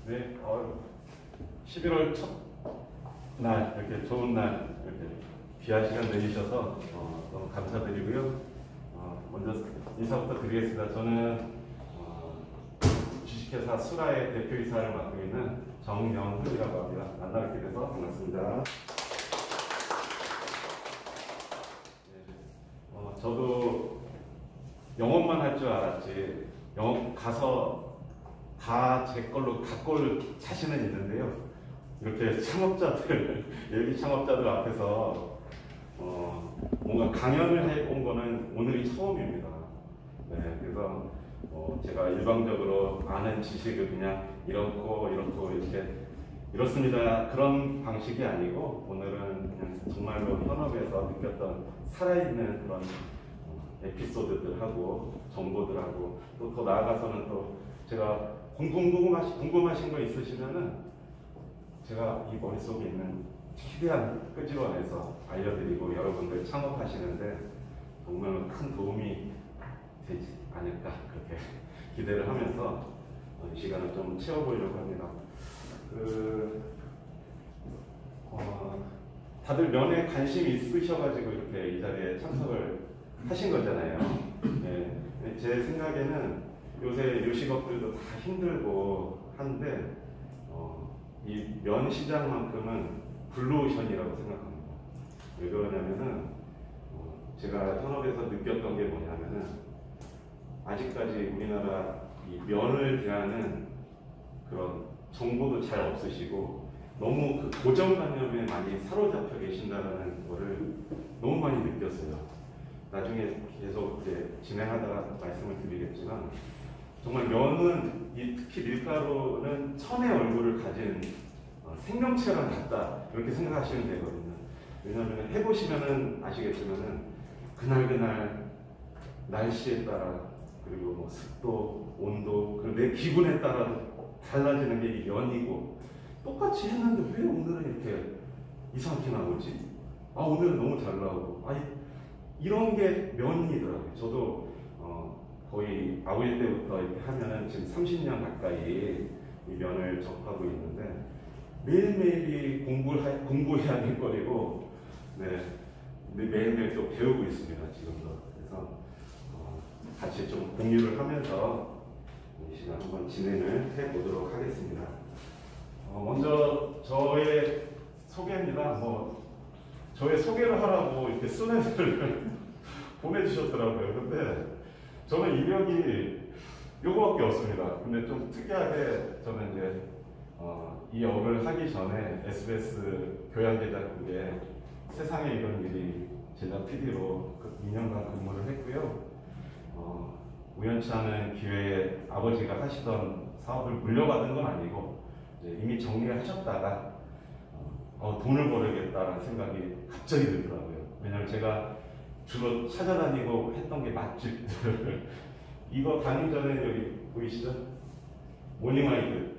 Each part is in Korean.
네, 11월 첫 날, 이렇게 좋은 날, 이렇게 귀한 시간 내주셔서 너무 감사드리고요. 먼저 인사부터 드리겠습니다. 저는 주식회사 수라의 대표이사를 맡고 있는 정영훈이라고 합니다. 만나뵙게 돼서 반갑습니다. 네, 저도 영업만 할 줄 알았지 영업 가서 다 제 걸로 가꼴 자신은 있는데요. 이렇게 창업자들, 예비 창업자들 앞에서 뭔가 강연을 해본 거는 오늘이 처음입니다. 네, 그래서 제가 일방적으로 아는 지식을 그냥 이렇고 이렇게 이렇습니다 그런 방식이 아니고 오늘은 그냥 정말로 현업에서 느꼈던 살아있는 그런 에피소드들하고 정보들하고 또 더 나아가서는 또 제가 궁금하신 거 있으시면은 제가 이 머릿속에 있는 최대한 끄집어내서 알려드리고 여러분들 창업하시는데 정말 큰 도움이 되지 않을까 그렇게 기대를 하면서 이 시간을 좀 채워보려고 합니다. 다들 면에 관심이 있으셔가지고 이렇게 이 자리에 참석을 하신 거잖아요. 네, 제 생각에는 요새 요식업들도 다 힘들고 한데 이 면 시장만큼은 블루오션이라고 생각합니다. 왜 그러냐면은 제가 현업에서 느꼈던 게 뭐냐면은 아직까지 우리나라 이 면을 대하는 그런 정보도 잘 없으시고 너무 그 고정관념에 많이 사로잡혀 계신다는 거를 너무 많이 느꼈어요. 나중에 계속 이제 진행하다가 말씀을 드리겠지만 정말 면은 특히 밀가루는 천의 얼굴을 가진 생명체랑 같다 이렇게 생각하시면 되거든요. 왜냐하면 해보시면은 아시겠지만은 그날 날씨에 따라 그리고 뭐 습도, 온도 그리고 내 기분에 따라 달라지는 게 이 면이고 똑같이 했는데 왜 오늘은 이렇게 이상하게 나오지? 오늘은 너무 잘 나오고 이런 게 면이더라고요. 저도 거의 아버지 때부터 이렇게 하면은 지금 30년 가까이 이 면을 접하고 있는데 매일매일이 공부해야 될 거리고 네, 매일매일 또 배우고 있습니다. 지금도. 그래서 같이 좀 공유를 하면서 이 시간 한번 진행을 해보도록 하겠습니다. 먼저 저의 소개입니다. 저의 소개를 하라고 이렇게 스냅을 보내주셨더라고요. 근데 저는 이력이 요거밖에 없습니다. 근데 좀 특이하게 저는 이제 이 업을 하기 전에 SBS 교양제작국에 세상에 이런 일이 제작 PD로 2년간 근무를 했고요. 우연치 않은 기회에 아버지가 하시던 사업을 물려받은 건 아니고 이제 이미 정리를 하셨다가 돈을 벌어야겠다는 생각이 갑자기 들더라고요. 왜냐하면 제가 주로 찾아다니고 했던 게 맛집들 이거 다니기 전에 여기 보이시죠? 모닝와이드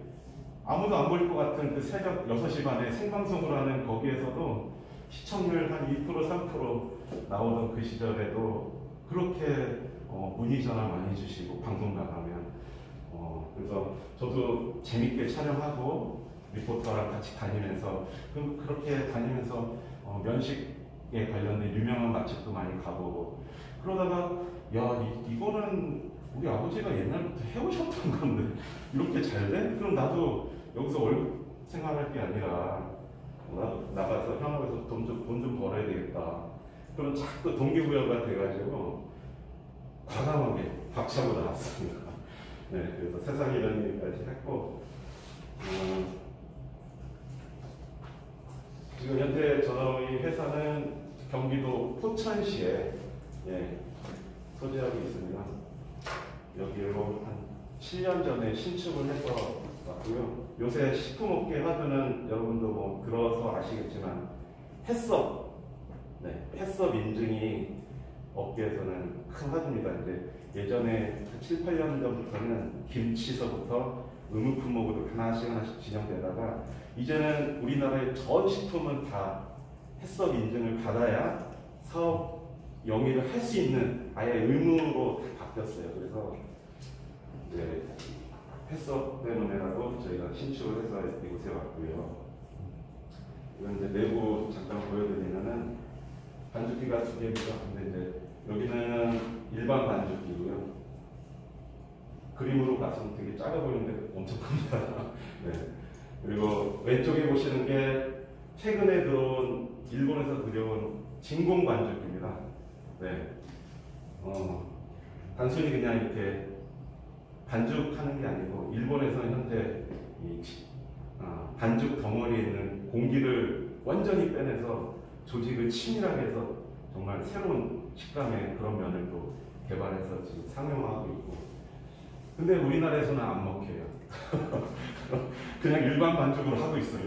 아무도 안 보일 것 같은 그 새벽 6시 반에 생방송을 하는 거기에서도 시청률 한 2% 3% 나오던 그 시절에도 그렇게 문의 전화 많이 주시고 방송 나가면 그래서 저도 재밌게 촬영하고 리포터랑 같이 다니면서 그렇게 다니면서 면식에 관련된 유명한 맛집도 많이 가보고 그러다가 이거는 우리 아버지가 옛날부터 해오셨던 건데 이렇게 잘 돼? 그럼 나도 여기서 월급 생활할 게 아니라 나도 나가서 현업에서 돈 좀 벌어야 되겠다. 그럼 자꾸 동기부여가 돼가지고 과감하게 박차고 나왔습니다. 네, 그래서 세상에 이런 일까지 했고 지금 현재 저희 회사는 경기도 포천시에 소재하고 있습니다. 여기로 한 7년 전에 신축을 해서 왔고요. 요새 식품업계 화두는 여러분도 들어서 아시겠지만 햇섭 인증이 업계에서는 큰 화두입니다. 이제 예전에 7, 8년 전부터는 김치서부터 의무품목으로 하나씩 진행되다가 이제는 우리나라의 전 식품은 다 햇섭 인증을 받아야 사업 영위를 할 수 있는 아예 의무로 바뀌었어요. 그래서 이제 햇섭 때문에라도 저희가 신축을 해서 이곳에 왔고요. 이건 이제 내부 잠깐 보여드리면은 반죽기가 두 개입니다. 근데 이제 여기는 일반 반죽기고요. 그림으로 봐서는 되게 작아 보이는데 엄청 큽니다. 네. 그리고 왼쪽에 보시는 게 최근에 들어온 일본에서 들여온 진공 반죽기입니다. 네. 단순히 그냥 이렇게 반죽하는 게 아니고 일본에서는 현재 이 반죽 덩어리에 있는 공기를 완전히 빼내서 조직을 치밀하게 해서 정말 새로운 식감의 그런 면을 또 개발해서 지금 상용화하고 있고, 근데 우리나라에서는 안 먹혀요. 그냥 일반 반죽으로 하고 있어요.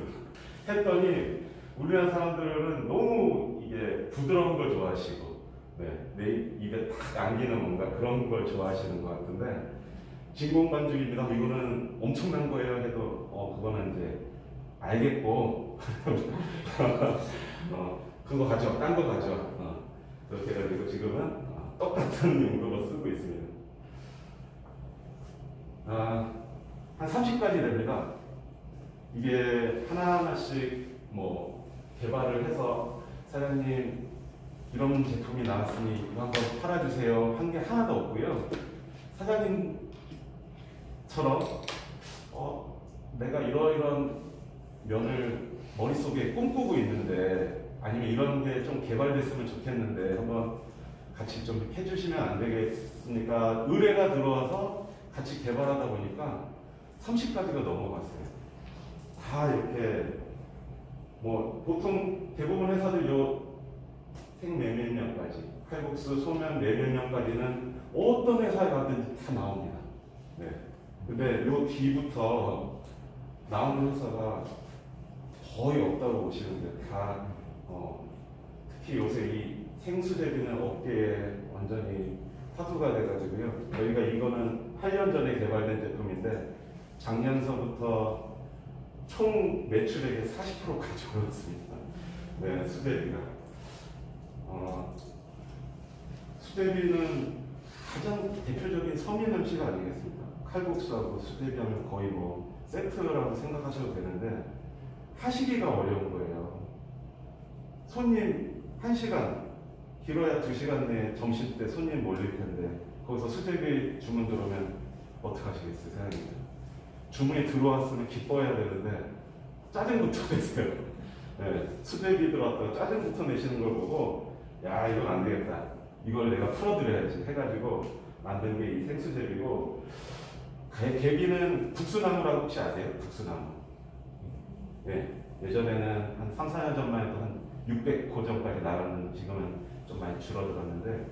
했더니 우리나라 사람들은 너무 이게 부드러운 걸 좋아하시고, 네, 내 입에 딱 안기는 뭔가 그런 걸 좋아하시는 것 같은데, 진공 반죽입니다. 이거는 엄청난 거예요 해도 그거는 이제 알겠고 그거 가져, 딴 거 가져. 그렇게 해가지고 지금은 똑같은 용도로 쓰고 있습니다. 한 30가지 됩니다. 이게 하나하나씩 뭐 개발을 해서 사장님 이런 제품이 나왔으니 이거 한번 팔아주세요 한 게 하나도 없고요. 사장님처럼 내가 이런 면을 머릿속에 꿈꾸고 있는데, 아니면 이런 게 좀 개발됐으면 좋겠는데 한번 같이 좀 해주시면 안 되겠습니까? 의뢰가 들어와서 같이 개발하다 보니까 30가지가 넘어갔어요. 다 이렇게 뭐 보통 대부분 회사들 요 생메밀면까지, 칼국수, 소면, 메밀면까지는 어떤 회사에 가든지 다 나옵니다. 네. 근데 요 뒤부터 나오는 회사가 거의 없다고 보시는데, 다 특히 요새 이 생수제비는 업계에 완전히 화두가 돼가지고요. 저희가 이거는 8년 전에 개발된 제품인데 작년서부터 총 매출액의 40% 가져왔습니다. 네, 수제비가. 수제비는 가장 대표적인 서민 음식 아니겠습니까? 칼국수하고 수제비하면 거의 뭐 세트라고 생각하셔도 되는데 하시기가 어려운 거예요. 손님 1시간, 길어야 2시간 내에 점심 때 손님 몰릴 텐데 거기서 수제비 주문 들어오면 어떡하시겠어요, 사장님? 주문이 들어왔으면 기뻐해야 되는데 짜증부터 내세요. 네, 수제비 들어왔다가 짜증부터 내시는 걸 보고 야, 이건 안 되겠다. 이걸 내가 풀어드려야지 해가지고 만든 게 이 생수제비고, 계기는 북수나무라고 혹시 아세요? 북수나무. 네, 예전에는 한 3, 4년 전만 해도 한 600호점까지 나갔는데 지금은 좀 많이 줄어들었는데,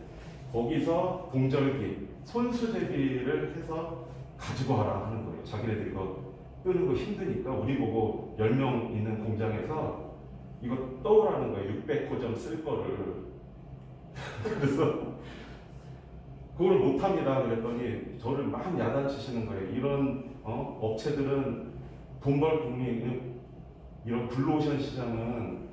거기서 동절기, 손수제비를 해서 가지고 와라 하는 거예요. 자기네들 이거 뜨는 거 힘드니까 우리 보고 10명 있는 공장에서 이거 떠오라는 거예요. 600호점 쓸 거를. 그래서 그걸 못합니다. 그랬더니 저를 막 야단치시는 거예요. 이런 업체들은 돈 벌 국민, 이런 블루오션 시장은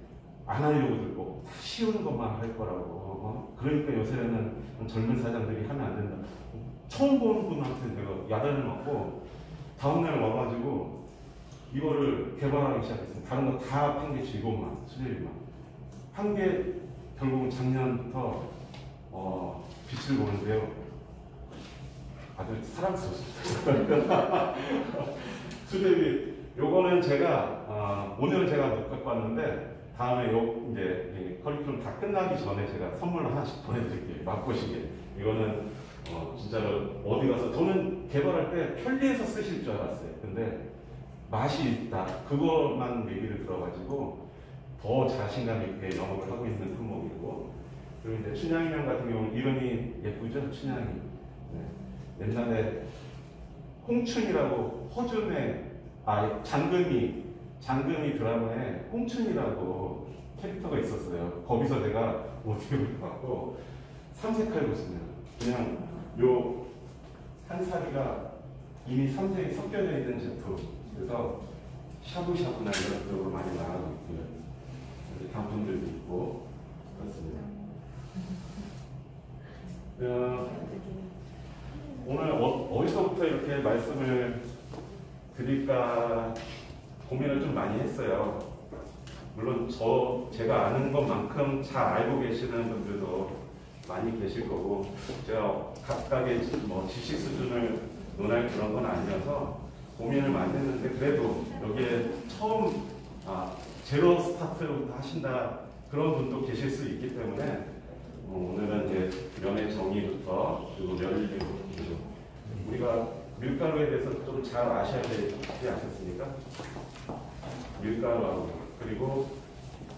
안 하려고 들고 쉬운 것만 할 거라고. 그러니까 요새는 젊은 사장들이 하면 안 된다. 처음 보는 분한테 내가 야단을 맞고 다음날 와가지고 이거를 개발하기 시작했습니다. 다른 거 다 판게 이것만, 수제비만. 한 게 결국은 작년부터 빛을 보는데요. 아주 사랑스럽습니다. 수제비, 요거는 제가 오늘은 제가 못 갖고 왔는데 다음에 이제 커리큘럼 다 끝나기 전에 제가 선물 하나씩 보내드릴게요. 맛보시게. 이거는 진짜로 어디 가서, 저는 개발할 때 편리해서 쓰실 줄 알았어요. 근데 맛이 있다, 그것만 얘기를 들어가지고 더 자신감 있게 영업을 하고 있는 품목이고, 그리고 이제 춘향이면 같은 경우는 이름이 예쁘죠? 춘향이. 네. 옛날에 홍춘이라고 허준의 장금이 드라마에 홍춘이라고 캐릭터가 있었어요. 거기서 제가 모티브를 받고 삼색칼국수는 그냥 요 한 사리가 이미 삼색이 섞여져 있는 제품. 그래서 샤브샤브나 이런 쪽으로 많이 나가고 있고요. 단품들도 있고 그렇습니다. 오늘 어디서부터 이렇게 말씀을 드릴까 고민을 좀 많이 했어요. 물론 제가 아는 것만큼 잘 알고 계시는 분들도 많이 계실 거고, 제가 각각의 뭐 지식 수준을 논할 그런 건 아니어서 고민을 많이 했는데, 그래도 여기에 처음 제로 스타트부터 하신다 그런 분도 계실 수 있기 때문에 오늘은 이제 면의 정의부터, 그리고 면리부, 우리가 밀가루에 대해서 좀 잘 아셔야 되지 않겠습니까? 밀가루하고, 그리고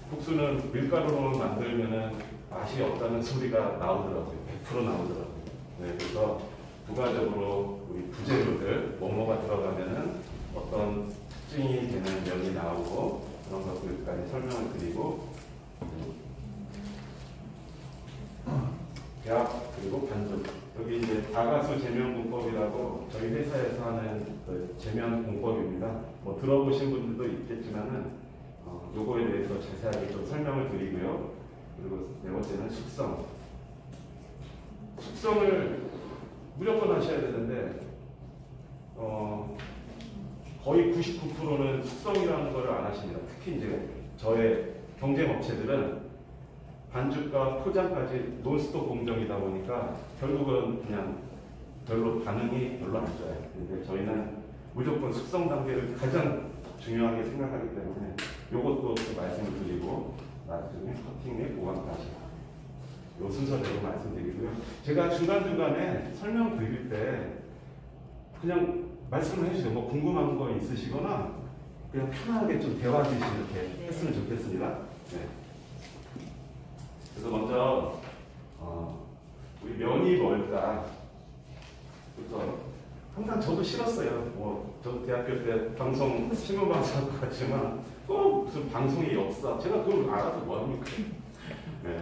국수는 밀가루로 만들면은 맛이 없다는 소리가 나오더라고요. 100% 나오더라고요. 네, 그래서 부가적으로 우리 부재료들 뭐뭐가 들어가면은 어떤 특징이 되는 면이 나오고, 그런 것들까지 설명을 드리고, 대학 그리고 반죽, 여기 이제 다가수 제면 공법이라고 저희 회사에서 하는 그 제면 공법입니다. 뭐 들어보신 분들도 있겠지만은 요거에 대해서 자세하게 좀 설명을 드리고요. 그리고 네 번째는 숙성. 숙성을 무조건 하셔야 되는데 거의 99%는 숙성이라는 것을 안 하십니다. 특히 이제 저의 경쟁 업체들은 반죽과 포장까지 논스톱 공정이다 보니까 결국은 그냥 별로 반응이 별로 안 좋아요. 근데 저희는 무조건 숙성 단계를 가장 중요하게 생각하기 때문에 이것도 말씀을 드리고, 나중에 커팅 및 보관까지 이 순서대로 말씀드리고요. 제가 중간중간에 설명 드릴 때 그냥 말씀을 해주세요. 뭐 궁금한 거 있으시거나 그냥 편하게 좀 대화하듯이 이렇게 했으면 좋겠습니다. 네. 그래서 먼저 우리 면이 뭘까? 부터 항상 저도 싫었어요. 저도 대학교 때 방송 신문 방송하고 갔지만 꼭 무슨 방송의 역사, 제가 그걸 알아서 뭐합니까? 네.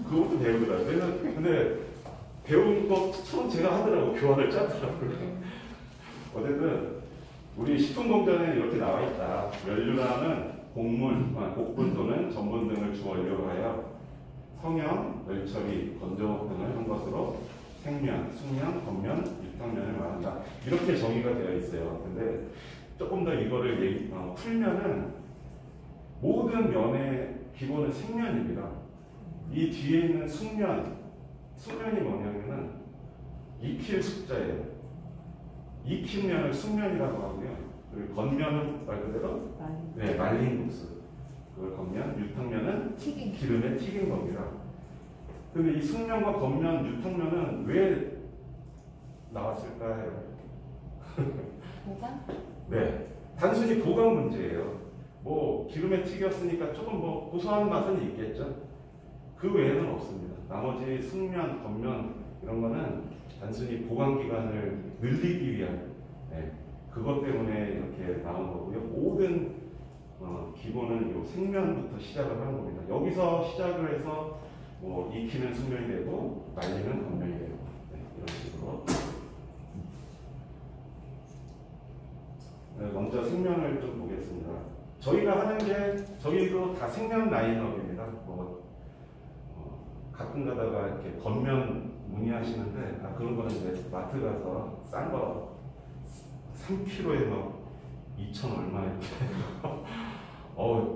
그것도 배우더라고요. 근데 배운 것처럼 제가 하더라고. 교환을 짜더라고요. 어쨌든 우리 식품공정에 이렇게 나와 있다. 면류라는 곡물, 곡분 또는 전분 등을 주 원료로 하여 성형, 멸처리, 건조 등을 한 것으로 생면, 숙면, 겉면, 유탕면을 말한다. 이렇게 정의가 되어 있어요. 근데 조금 더 이거를 풀면은 모든 면의 기본은 생면입니다. 이 뒤에 있는 숙면, 숙면이 뭐냐면은 익힐 숙자예요. 익힌 면을 숙면이라고 하고요. 그리고 겉면은 말 그대로 말린 국수. 그걸 겉면, 유탕면은 기름에 튀긴 겁니다. 근데 이 숙면과 겉면, 유탕면은 왜 나왔을까요? 보관? 네, 단순히 보관 문제예요. 뭐 기름에 튀겼으니까 조금 뭐 고소한 맛은 있겠죠. 그 외에는 없습니다. 나머지 숙면, 겉면 이런 거는 단순히 보관 기간을 늘리기 위한 그것 때문에 이렇게 나온 거고요. 모든 기본은 이 생면부터 시작을 하는 겁니다. 여기서 시작을 해서 뭐 익히는 숙면이 되고 말리는 겉면이 되고 이런 식으로. 먼저 생면을 좀 보겠습니다. 저희가 하는 게 저희도 다 생면 라인업입니다. 가끔 가다가 이렇게 겉면 문의하시는데 그런 거는 이제 마트 가서 싼 거 3kg에 막 2천 얼마 이렇게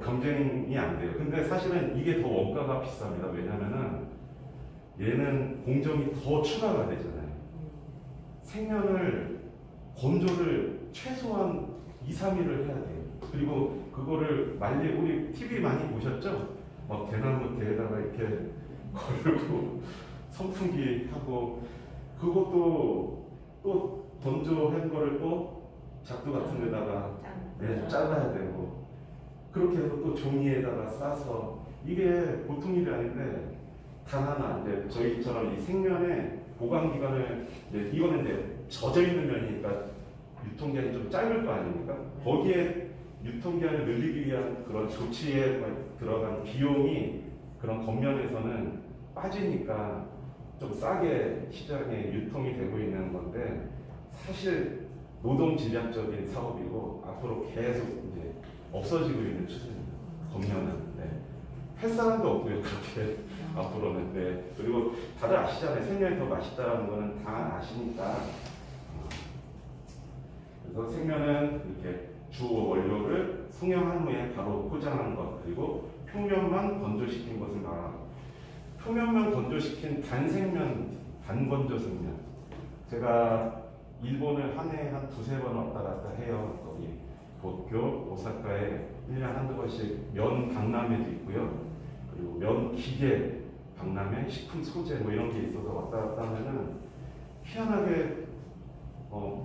경쟁이 안 돼요. 근데 사실은 이게 더 원가가 비쌉니다. 왜냐면은 얘는 공정이 더 추가가 되잖아요. 생면을 건조를 최소한 2, 3일을 해야 돼요. 그리고 그거를 우리 TV 많이 보셨죠? 막 대나무 대에다가 이렇게 걸고 선풍기 하고, 그것도 또 건조한 거를 또 작두 같은 데다가 잘라야 되고, 그렇게 해서 또 종이에다가 싸서, 이게 보통 일이 아닌데 단 하나 이제 저희처럼 이 생면의 보관 기간을 이거는 이제 젖어 있는 면이니까 유통기한이 좀 짧을 거 아닙니까? 거기에 유통기한을 늘리기 위한 그런 조치에 들어간 비용이 그런 겉면에서는 빠지니까 좀 싸게 시장에 유통이 되고 있는 건데, 사실 노동 집약적인 사업이고 앞으로 계속 이제 없어지고 있는 추세입니다. 겉면은 할 사람도 없고요. 그렇게 앞으로는. 그리고 다들 아시잖아요. 생면이 더 맛있다라는 거는 다 아시니까. 그래서 생면은 이렇게 주 원료를 성형한 후에 바로 포장한 것, 그리고 표면만 건조시킨 것을 말하고, 표면만 건조시킨 단생면, 반건조생면. 제가 일본을 한 해에 한 두세 번 왔다 갔다 해요. 거기 도쿄, 오사카에 1년에 한두 번씩 면 박람회도 있고요. 그리고 면 기계 박람회, 식품 소재 뭐 이런 게 있어서 왔다 갔다 하면은 희한하게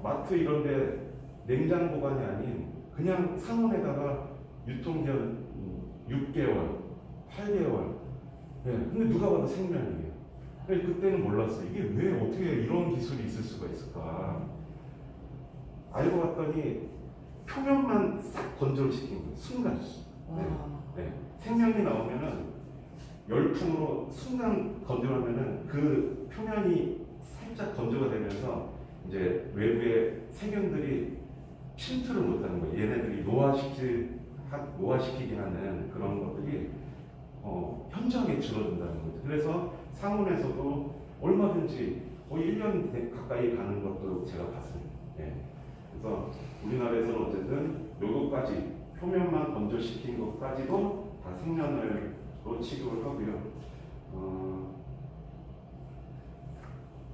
마트 이런 데 냉장 보관이 아닌 그냥 상온에다가 유통기한 6개월, 8개월. 예, 근데 누가 봐도 생면이에요. 근데 그때는 몰랐어요. 이게 왜 어떻게 이런 기술이 있을 수가 있을까? 알고 봤더니 표면만 싹 건조를 시킨 거예요. 순간. 네. 네. 생면이 나오면은 열풍으로 순간 건조하면은 그 표면이 살짝 건조가 되면서 이제 외부의 세균들이 침투를 못하는 거예요. 얘네들이 노화시키게 하는 그런 것들이 현저하게 줄어든다는 거죠. 그래서 상온에서도 얼마든지 거의 1년 가까이 가는 것도 제가 봤습니다. 예. 그래서 우리나라에서는 어쨌든 요것까지 표면만 건조시킨 것까지도 다 생면으로 취급을 하고요.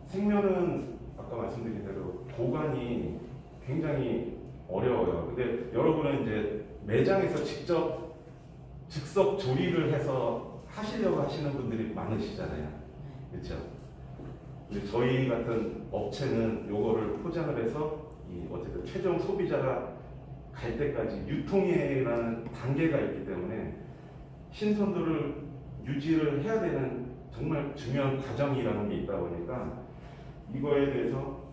생면은 아까 말씀드린 대로 보관이 굉장히 어려워요. 근데 여러분은 이제 매장에서 직접 즉석 조리를 해서 하시려고 하시는 분들이 많으시잖아요. 그렇죠? 근데 저희 같은 업체는 요거를 포장을 해서 어쨌든 최종 소비자가 갈 때까지 유통이라는 단계가 있기 때문에 신선도를 유지를 해야 되는 정말 중요한 과정이라는 게 있다 보니까 이거에 대해서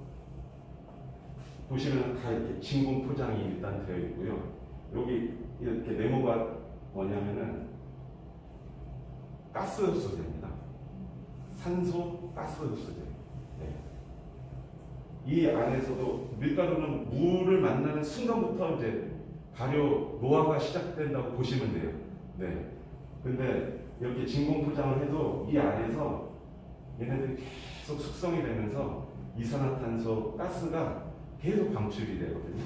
보시면 다 이렇게 진공 포장이 일단 되어 있고요. 여기 이렇게 네모가 뭐냐면은 가스 흡수제입니다. 산소 가스 흡수제. 네. 이 안에서도 밀가루는 물을 만나는 순간부터 이제 발효 노화가 시작된다고 보시면 돼요. 네. 근데 이렇게 진공 포장을 해도 이 안에서 얘네들이 계속 숙성이 되면서 이산화탄소 가스가 계속 방출이 되거든요.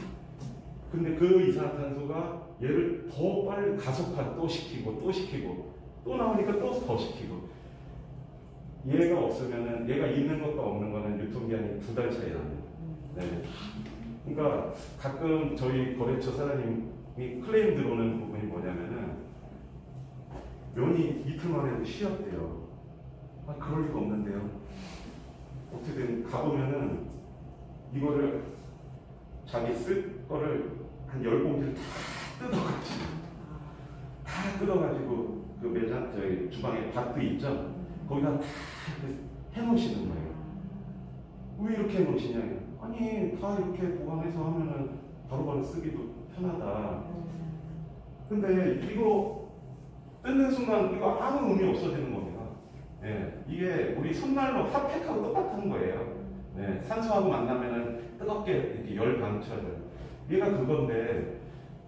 근데 그 이산화탄소가 얘를 더 빨리 가속화 또 시키고 또 나오니까 또 더 시키고, 얘가 없으면은 얘가 있는 것과 없는 거는 유통기한이 2달 차이 납니다. 네. 그러니까 가끔 저희 거래처 사장님이 클레임 들어오는 부분이 뭐냐면은 면이 이틀 만에 쉬었대요. 아, 그럴 리가 없는데요. 어떻게든 가보면은 이거를 자기 쓸 거를 한 10봉지를 다 뜯어가지고 그 매장 저희 주방에 밭도 있죠. 거기다 다 해놓으시는 거예요. 왜 이렇게 해놓으시냐? 아니 다 이렇게 보관해서 하면은 바로바로 쓰기도 편하다. 근데 이거 뜯는 순간 이거 아무 의미 없어지는 겁니다. 네, 이게 우리 손난로 핫팩하고 똑같은 거예요. 네, 산소하고 만나면은 뜨겁게 이렇게 열 방출하잖아요. 얘가 그건데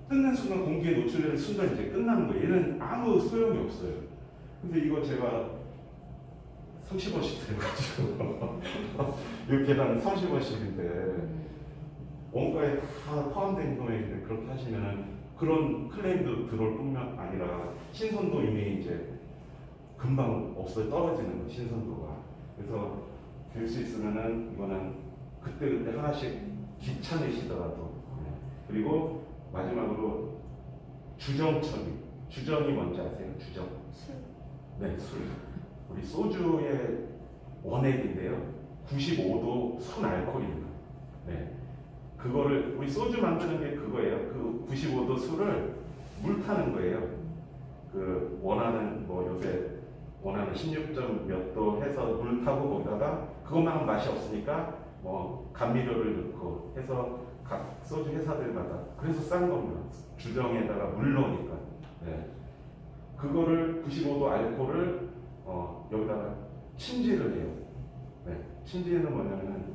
뜯는 순간 공기에 노출되는 순간 이제 끝나는 거예요. 얘는 아무 소용이 없어요. 근데 이거 제가 30원씩 들어가지고 이 계단 30원씩인데 원가에 다 포함된 금액인데 그렇게 하시면은 그런 클레임도 들어올 뿐만 아니라 신선도 이미 이제 금방 떨어지는 거예요. 신선도가. 그래서 될 수 있으면은 이거는 그때그때 하나씩 귀찮으시더라도. 네. 그리고 마지막으로 주정 처리. 주정이 뭔지 아세요? 주정. 술. 네, 술. 우리 소주의 원액인데요. 95도 순알코올입니다. 네. 그거를 우리 소주 만드는 게 그거예요. 그 95도 술을 물 타는 거예요. 그 원하는 뭐 요새 원하는 16점 몇 도 해서 물 타고 거기다가 그것만 하면 맛이 없으니까 뭐 감미료를 넣고 해서 각 소주 회사들마다 그래서 싼 겁니다. 주정에다가 물 넣으니까. 네. 그거를 95도 알코올을 여기다가 침지를 해요. 네. 침지는 뭐냐면은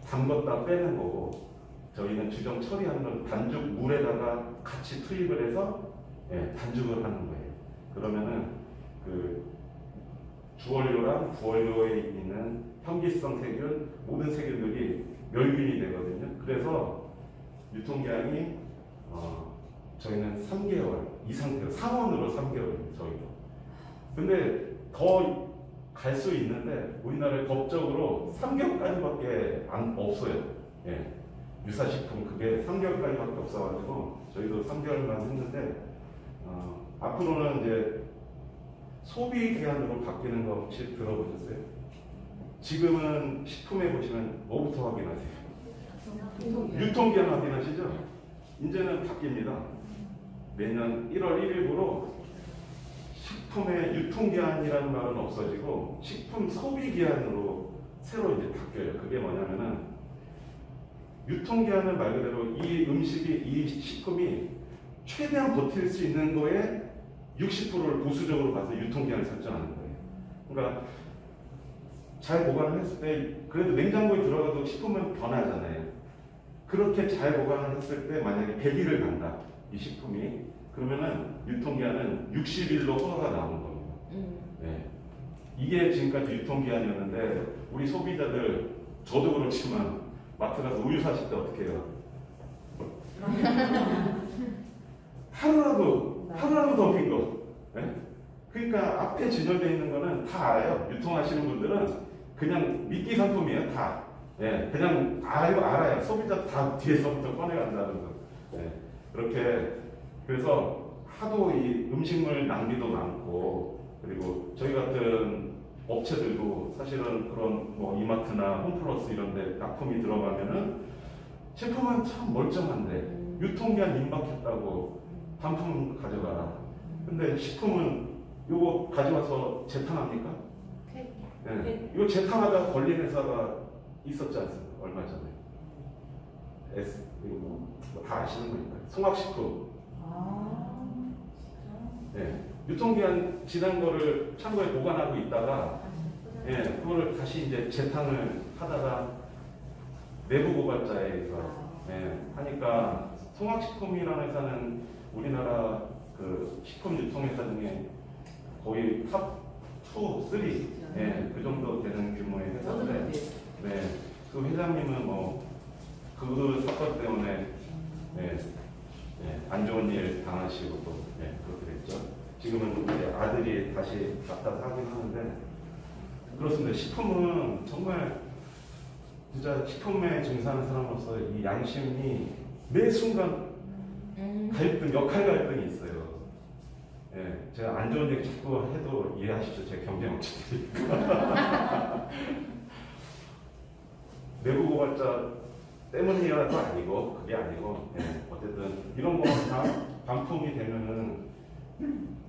담궜다 빼는 거고 저희는 주정 처리하는 건 반죽 물에다가 같이 투입을 해서 반죽을 하는 거예요. 그러면은 그 주원료랑 부원료에 있는 현기성 세균, 모든 세균들이 멸균이 되거든요. 그래서 유통기한이 저희는 3개월 이 상태로 3원으로 3개월입니다. 저희도. 근데 더 갈 수 있는데 우리나라에 법적으로 3개월까지밖에 없어요. 예. 유사식품 그게 3개월까지밖에 없어가지고 저희도 3개월만 했는데 앞으로는 이제 소비 기한으로 바뀌는 거 혹시 들어보셨어요? 지금은 식품에 보시면 뭐부터 확인하세요? 유통기한 확인하시죠? 이제는 바뀝니다. 매년 1월 1일부로 식품의 유통기한이라는 말은 없어지고 식품 소비기한으로 새로 이제 바뀌어요. 그게 뭐냐면은 유통기한은 말 그대로 이 음식이 이 식품이 최대한 버틸 수 있는 거에 60%를 보수적으로 봐서 유통기한을 설정하는 거예요. 그러니까 잘 보관을 했을 때 그래도 냉장고에 들어가도 식품은 변하잖아요. 그렇게 잘 보관을 했을 때 만약에 100일을 간다 이 식품이 그러면은 유통기한은 60일로 허가가 나오는 겁니다. 네. 이게 지금까지 유통기한이었는데 우리 소비자들 저도 그렇지만 마트 가서 우유 사실 때 어떻게 해요? 하루라도 더 빈 거. 네? 그러니까 앞에 진열되어 있는 거는 다 알아요. 유통하시는 분들은 그냥 미끼 상품이에요. 다. 예, 그냥 알아요. 소비자 다 뒤에서부터 꺼내간다는 거. 예, 그렇게 그래서 하도 이 음식물 낭비도 많고 그리고 저희 같은 업체들도 사실은 그런 뭐 이마트나 홈플러스 이런데 납품이 들어가면은 제품은 참 멀쩡한데 유통기한 임박했다고 반품 가져가라. 근데 식품은 요거 가져와서 재탕합니까? 네. 이거 재탕하다 걸린 회사가 있었지 않습니까? 얼마 전에. 이거 뭐 다 아시는 거니까. 송학식품. 네. 유통기한 지난 거를 창고에 보관하고 있다가, 예, 그거를 다시 이제 재탕을 하다가 내부 고발자에 의해서 하니까 송학식품이라는 회사는 우리나라 그 식품 유통회사 중에 거의 탑2, 3, 그 정도 되는 규모의 회사인데, 네, 그 회장님은 뭐 그 사건 때문에 안 좋은 일 당하시고 또 그렇게 됐죠. 지금은 이제 아들이 다시 갖다 사긴 하는데 그렇습니다. 식품은 정말 진짜 식품에 종사하는 사람으로서 이 양심이 매 순간 역할 갈등이 있어요. 예, 제가 안 좋은 얘기 자꾸 해도 이해하십시오. 제 경쟁업체니까. 내부 고발자 때문이라도 아니고 그게 아니고 어쨌든 이런 거 다 반품이 되면은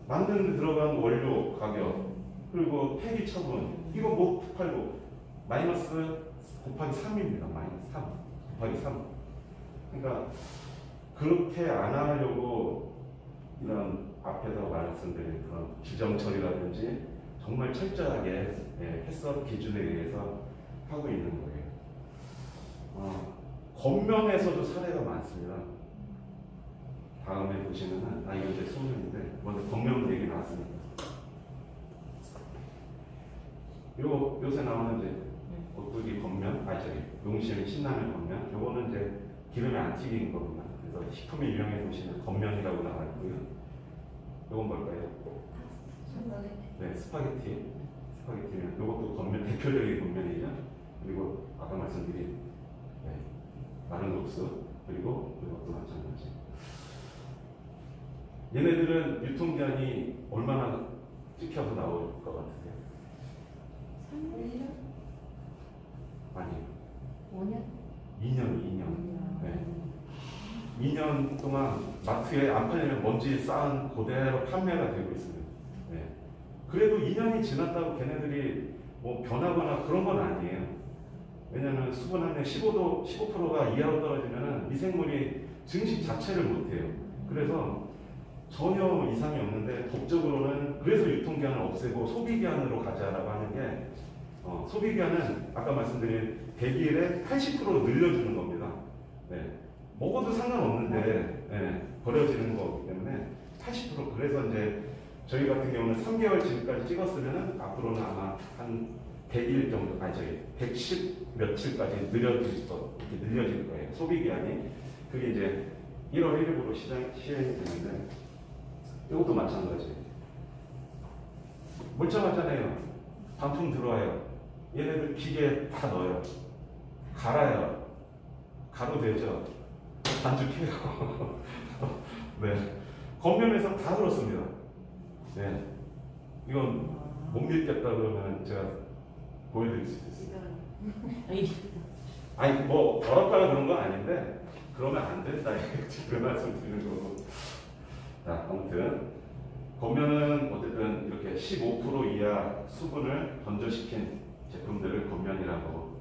만드는 데 들어간 원료 가격 그리고 폐기 처분 이거 못 팔고 마이너스 곱하기 3입니다. 마이너스 3 곱하기 3. 그러니까 그렇게 안 하려고 이런 앞에서 말씀드린 그런 규정 처리라든지 정말 철저하게 해썹 기준에 의해서 하고 있는 거예요. 겉면에서도 사례가 많습니다. 다음에 보시면은 이거 이제 소면인데 먼저 겉면 얘기 나왔습니다. 요새 나오는 이제 오뚜기 겉면, 용심 신라면 겉면, 요거는 이제 기름에 안 튀긴 겁니다. 그래서 식품에 유형해 보시면 겉면이라고 나와 있고요. 요건 뭘까요? 네, 스파게티면 요것도 겉면 대표적인 겉면이죠. 그리고 아까 말씀드린 마른 국수 그리고 이것도 마찬가지. 얘네들은 유통기한이 얼마나 찍혀서 나올 것 같으세요? 3년? 아니요. 5년? 2년. 네. 2년 동안 마트에 안 팔리면 먼지 쌓은 그대로 판매가 되고 있습니다. 네. 그래도 2년이 지났다고 걔네들이 뭐 변하거나 그런 건 아니에요. 왜냐하면 수분 함량 15%가 이하로 떨어지면 미생물이 증식 자체를 못해요. 그래서 전혀 이상이 없는데 법적으로는 그래서 유통기한을 없애고 소비기한으로 가자라고 하는 게 소비기한은 아까 말씀드린 100일에 80% 늘려주는 겁니다. 먹어도 상관없는데 버려지는 거기 때문에 80% 그래서 이제 저희 같은 경우는 3개월 지금까지 찍었으면 앞으로는 아마 한 100일 정도, 110 며칠까지 이렇게 늘려질 거예요. 소비기한이. 그게 이제 1월 1일부로 시행이 되는데 이것도 마찬가지. 멀쩡하잖아요. 반품 들어와요. 얘네들 기계에 다 넣어요. 갈아요. 가루되죠. 반죽해요. 네. 겉면에서 다 그렇습니다. 네. 이건 못 믿겠다 그러면 제가 보여드릴 수 있어요. 아니 뭐 어렵거나 그런 건 아닌데 그러면 안 된다 그 말씀 드리는 거고. 자, 아무튼 겉면은 어쨌든 이렇게 15% 이하 수분을 건조시킨 제품들을 겉면이라고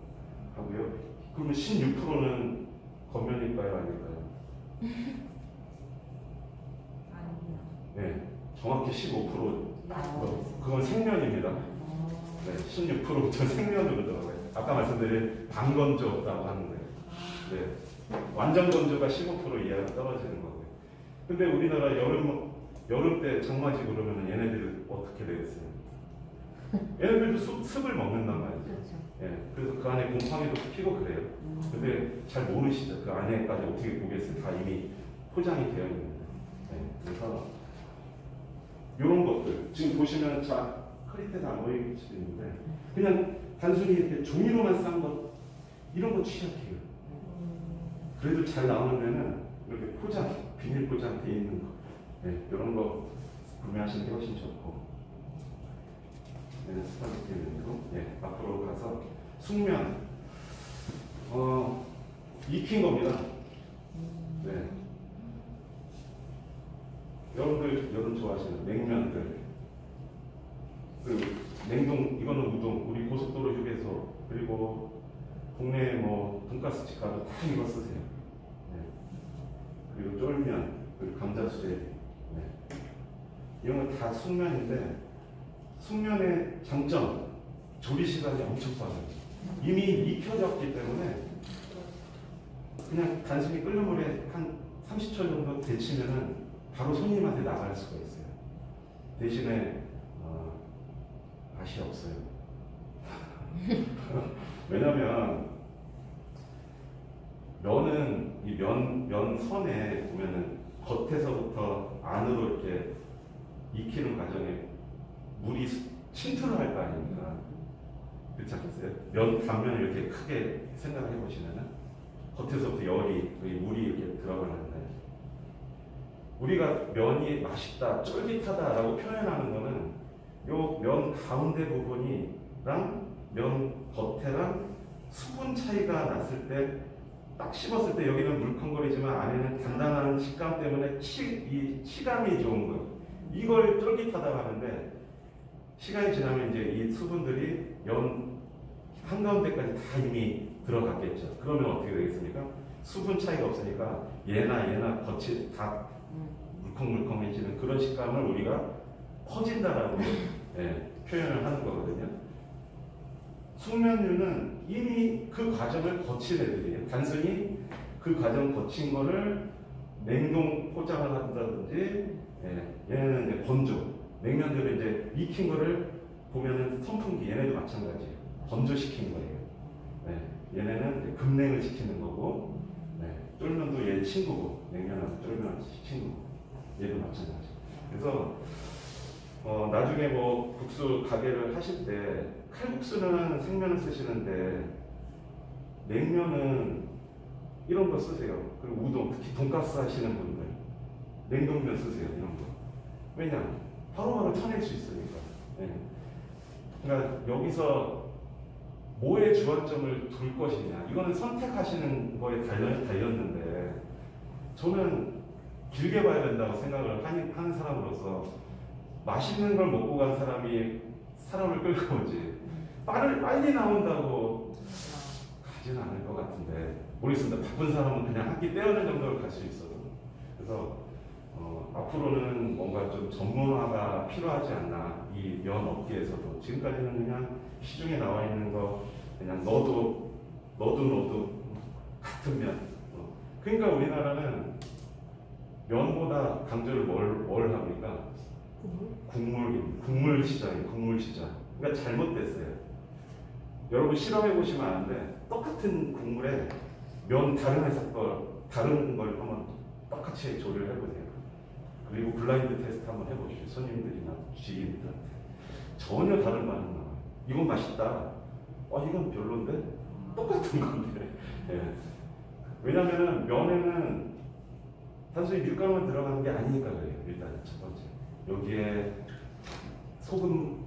하고요. 그러면 16%는 겉면일까요, 아닐까요? 네, 정확히 15%. 그건 생면입니다. 네, 16%부터 생면으로 들어가요. 아까 말씀드린 반건조라고 하는데, 네, 완전 건조가 15% 이하로 떨어지는 거고요. 근데 우리나라 여름 때 장마지 그러면 얘네들이 어떻게 되겠어요? 얘네들도 습을 먹는단 말이죠. 그렇죠. 예, 그래서 그 안에 곰팡이도 피고 그래요. 근데 잘 모르시죠? 그 안에까지 어떻게 보겠어요? 다 이미 포장이 되어 있는데. 예, 그래서 이런 것들 지금 보시면 자 크리테는 안 보일 수도 있는데 그냥 단순히 이렇게 종이로만 싼 것 이런 거 취약해요. 그래도 잘 나오는 데는 이렇게 포장, 비닐 포장 돼 있는 거, 예, 이런 거 구매하시는 게 훨씬 좋고. 네, 스파게티로 예, 앞으로 가서 숙면 익힌 겁니다. 네. 여러분들 여름 좋아하시는 냉면들 그리고 냉동 이거는 우동 우리 고속도로 휴게소 그리고 국내 뭐 돈가스집 가도 다 이거 쓰세요. 네. 그리고 쫄면 그리고 감자수제 네. 이런 거 다 숙면인데 숙면의 장점 조리 시간이 엄청 빠르요. 이미 익혀졌기 때문에 그냥 단순히 끓는 물에 한 30초 정도 데치면은 바로 손님한테 나갈 수가 있어요. 대신에 맛이 없어요. 왜냐면 면은 이 면 선에 보면은 겉에서부터 안으로 이렇게 익히는 과정에 물이 침투를 할 거 아닙니까? 그렇지 않겠어요? 면 단면을 이렇게 크게 생각해 보시면은 겉에서부터 열이 물이 이렇게 들어가는데 우리가 면이 맛있다, 쫄깃하다라고 표현하는 거는 요 면 가운데 부분이랑 면 겉에랑 수분 차이가 났을 때 딱 씹었을 때 여기는 물컹거리지만 안에는 단단한 식감 때문에 이 치감이 좋은 거예요. 이걸 쫄깃하다고 하는데 시간이 지나면 이제 이 수분들이 면 한가운데까지 다 이미 들어갔겠죠. 그러면 어떻게 되겠습니까? 수분 차이가 없으니까 얘나 겉이 다 물컹물컹해지는 그런 식감을 우리가 퍼진다라고 예, 표현을 하는 거거든요. 숙면류는 이미 그 과정을 거친 애들이에요. 단순히 그 과정 거친 거를 냉동 포장을 한다든지 예, 얘네는 이제 건조 냉면들을 이제 익힌 거를 보면은 선풍기 얘네도 마찬가지예요. 건조시킨 거예요. 네, 얘네는 이제 급냉을 시키는 거고 네, 쫄면도 얘 친구고 냉면하고 쫄면하고 친구고 얘도 마찬가지. 그래서 나중에 뭐 국수 가게를 하실 때 칼국수는 생면을 쓰시는데 냉면은 이런 거 쓰세요. 그리고 우동 특히 돈가스 하시는 분들 냉동면 쓰세요. 이런 거. 왜냐? 바로바로 쳐낼 수 있으니까. 네. 그러니까 여기서 뭐에 주안점을 둘 것이냐 이거는 선택하시는 거에 달렸는데 저는 길게 봐야 된다고 생각을 하는 사람으로서 맛있는 걸 먹고 간 사람이 사람을 끌고 오지 빨리 나온다고 가지는 않을 것 같은데 모르겠습니다. 바쁜 사람은 그냥 한 끼 때우는 정도로 갈 수 있어도 그래서 앞으로는 뭔가 좀 전문화가 필요하지 않나 이 면 업계에서도 지금까지는 그냥 시중에 나와 있는 거 그냥 넣어도 같은 면 그러니까 우리나라는 면보다 강조를 뭘 합니까? 국물 시장이에요. 국물 시장. 그러니까 잘못됐어요. 여러분 실험해 보시면 아는데 똑같은 국물에 면 다른 회사 걸 다른 걸 한번 똑같이 조리를 해보세요. 그리고 블라인드 테스트 한번 해보시죠. 손님들이나 지인들한테. 전혀 다른 반응 나와요. 이건 맛있다. 이건 별론데? 똑같은 건데. 예. 왜냐면은 면에는 단순히 밀가루만 들어가는 게 아니니까 그래요. 일단 첫 번째. 여기에 소금,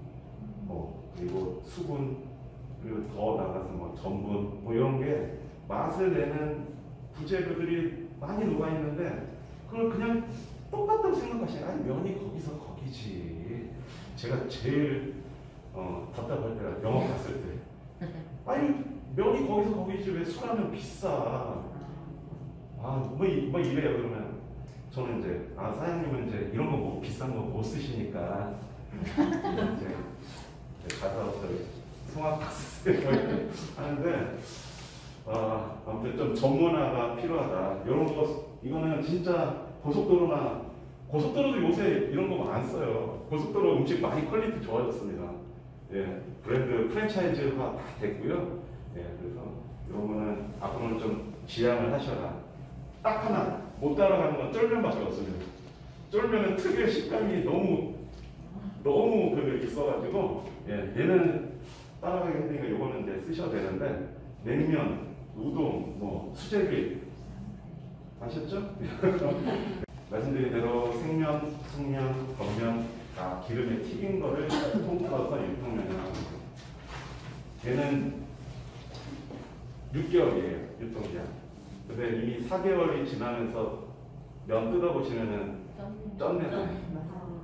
그리고 수분, 그리고 더 나가서 전분, 이런 게 맛을 내는 부재료들이 많이 녹아 있는데 그걸 그냥 똑같다고 생각하시면 아니 면이 거기서 거기지. 제가 제일 답답할 때가 영업 갔을 때 아니 면이 거기서 거기지 왜 술하면 비싸. 뭐 이래요. 그러면 저는 이제 사장님은 이제 이런 거 뭐 비싼 거 못 쓰시니까 이제 가서 송화파 쓰세요 하는데 아무튼 좀 전문화가 필요하다. 이런 거 이거는 진짜 고속도로도 요새 이런 거 안 써요. 고속도로 음식 많이 퀄리티 좋아졌습니다. 예, 브랜드 프랜차이즈화 다 됐고요. 예, 그래서 이런 거는 앞으로는 좀 지양을 하셔라. 딱 하나 못 따라가는 건 쫄면밖에 없습니다. 쫄면은 특유의 식감이 너무 있어가지고 얘는 따라가기 힘드니까 이거는 이제 쓰셔도 되는데 냉면, 우동, 수제비 아셨죠? 말씀드린 대로 생면, 숙면, 겉면 다 기름에 튀긴 거를 통틀어서 유통면이라고 합니다. 얘는 6개월이에요, 유통기한. 근데 이미 4개월이 지나면서 면 뜯어보시면은 쩐내 나요.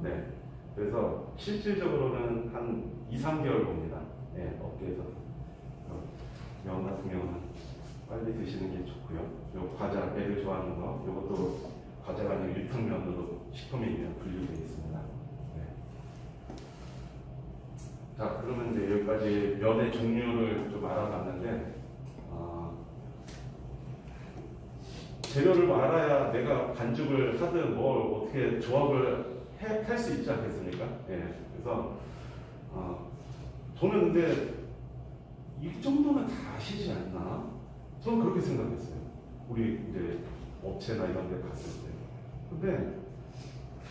네. 그래서 실질적으로는 한 2~3개월 봅니다. 네, 업계에서. 면 같은 경우는 빨리 드시는 게 좋고요. 요 과자, 애들 좋아하는 거, 이것도 과자가 아니고 유통면으로 식품인에 분류되어 있습니다. 네. 자, 그러면 이제 여기까지 면의 종류를 좀 알아봤는데, 재료를 알아야 내가 반죽을 하든 뭘 어떻게 조합을 할 수 있지 않겠습니까? 예. 그래서 저는 근데 이 정도는 다 아시지 않나? 저는 그렇게 생각했어요. 우리 이제 업체나 이런 데 갔을 때. 근데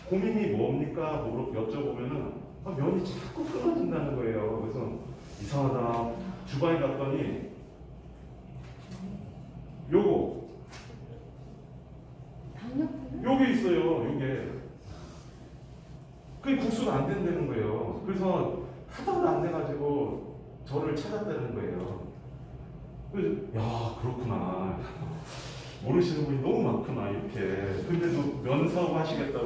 고민이 뭡니까? 여쭤보면은 면이 자꾸 끊어진다는 거예요. 그래서 이상하다. 주방에 갔더니 요게 있어요. 요게. 그게 국수가 안 된다는 거예요. 그래서 하다가 안 돼가지고 저를 찾았다는 거예요. 그래서 야 그렇구나. 모르시는 분이 너무 많구나 이렇게. 근데도 면 사업 하시겠다,